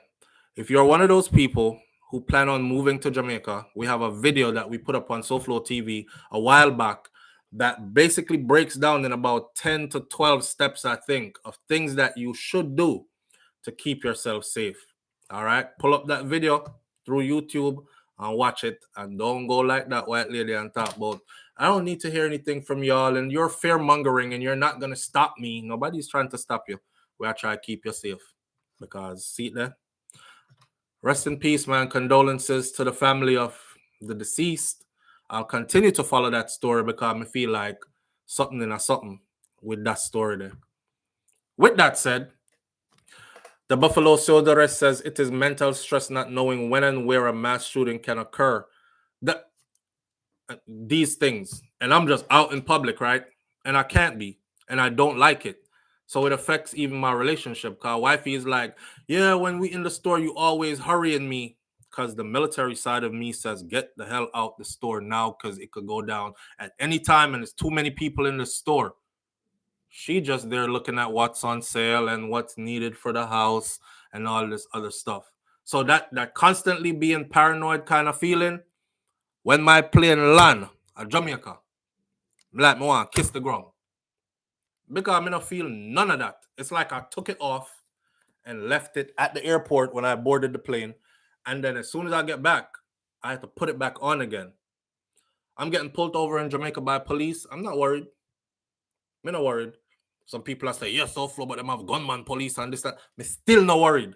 if you're one of those people who plan on moving to Jamaica, we have a video that we put up on SouFLoTV a while back that basically breaks down in about 10 to 12 steps, I think, of things that you should do to keep yourself safe. All right, pull up that video through YouTube and watch it, and don't go like that white lady and talk about, I don't need to hear anything from y'all, and you're fear mongering and you're not gonna stop me. Nobody's trying to stop you. We are trying to keep you safe. Because see there, rest in peace, man. Condolences to the family of the deceased. I'll continue to follow that story because I feel like something in a something with that story there. With that said, the Buffalo Soldier says it is mental stress not knowing when and where a mass shooting can occur. These things, and I'm just out in public, right? And I can't be, and I don't like it. So it affects even my relationship. Cause wifey is like, yeah, when we in the store, you always hurrying me. Cause the military side of me says, get the hell out the store now, cause it could go down at any time, and there's too many people in the store. She just there looking at what's on sale and what's needed for the house and all this other stuff. So that constantly being paranoid kind of feeling, when my plane land at Jamaica, like me want to kiss the ground. Because I don't feel none of that. It's like I took it off and left it at the airport when I boarded the plane. And then as soon as I get back, I have to put it back on again. I'm getting pulled over in Jamaica by police. I'm not worried. I'm not worried. Some people are saying, yes, SouFlo, but them have gunman police and this, that. I'm still not worried.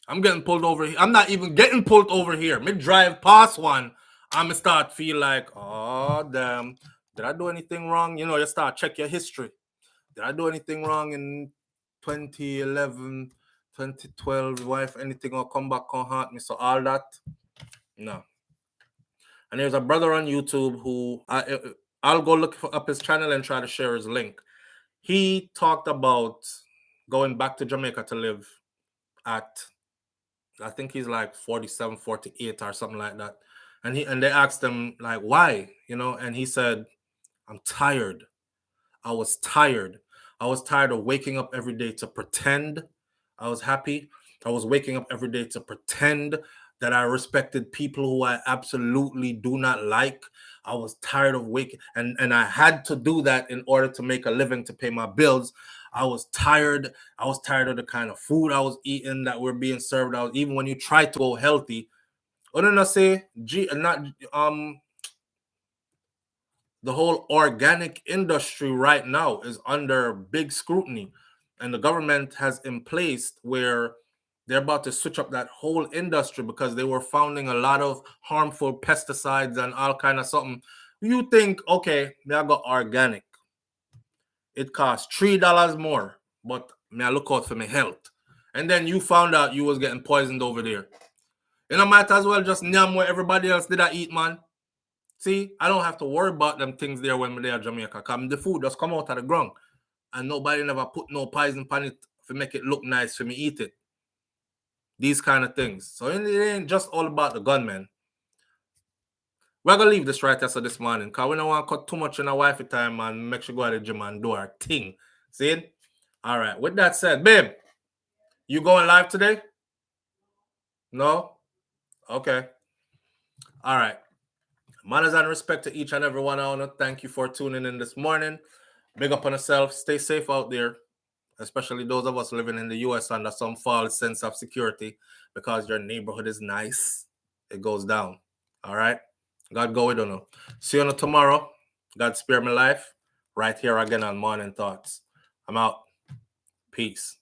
I'm getting pulled over here. I'm not even getting pulled over here. Me drive past one. I'm start feel like, oh, damn. Did I do anything wrong? You know, you start check your history. Did I do anything wrong in 2011, 2012? Wife, anything will come back and haunt me? So all that, no. And there's a brother on YouTube who I'll go look up his channel and try to share his link. He talked about going back to Jamaica to live at, I think he's like 47, 48 or something like that. And they asked him like, why, and he said, I'm tired. I was tired. I was tired of waking up every day to pretend I was happy. I was waking up every day to pretend that I respected people who I absolutely do not like. I was tired of waking, and I had to do that in order to make a living to pay my bills. I was tired. I was tired of the kind of food I was eating that were being served out. Even when you try to go healthy, I say, the whole organic industry right now is under big scrutiny, and the government has in place where they're about to switch up that whole industry because they were finding a lot of harmful pesticides and all kind of something. You think, okay, me I got organic. It costs $3 more, but me I look out for my health. And then you found out you was getting poisoned over there. Might as well just nyam where everybody else did I eat, man. See, I don't have to worry about them things there when they're Jamaica. Because the food just come out of the ground. And nobody never put no poison on it to make it look nice for me eat it. These kind of things. So it ain't just all about the gunman. We're going to leave this right here so this morning. Because we don't want to cut too much in our wifey time and make sure go to the gym and do our thing. See? All right. With that said, babe, you going live today? No? Okay. All right. Manners and respect to each and every one. I want to thank you for tuning in this morning. Big up on yourself. Stay safe out there, especially those of us living in the U.S. under some false sense of security because your neighborhood is nice. It goes down. All right? God go with you. See you tomorrow. God spare my life. Right here again on Morning Thoughts. I'm out. Peace.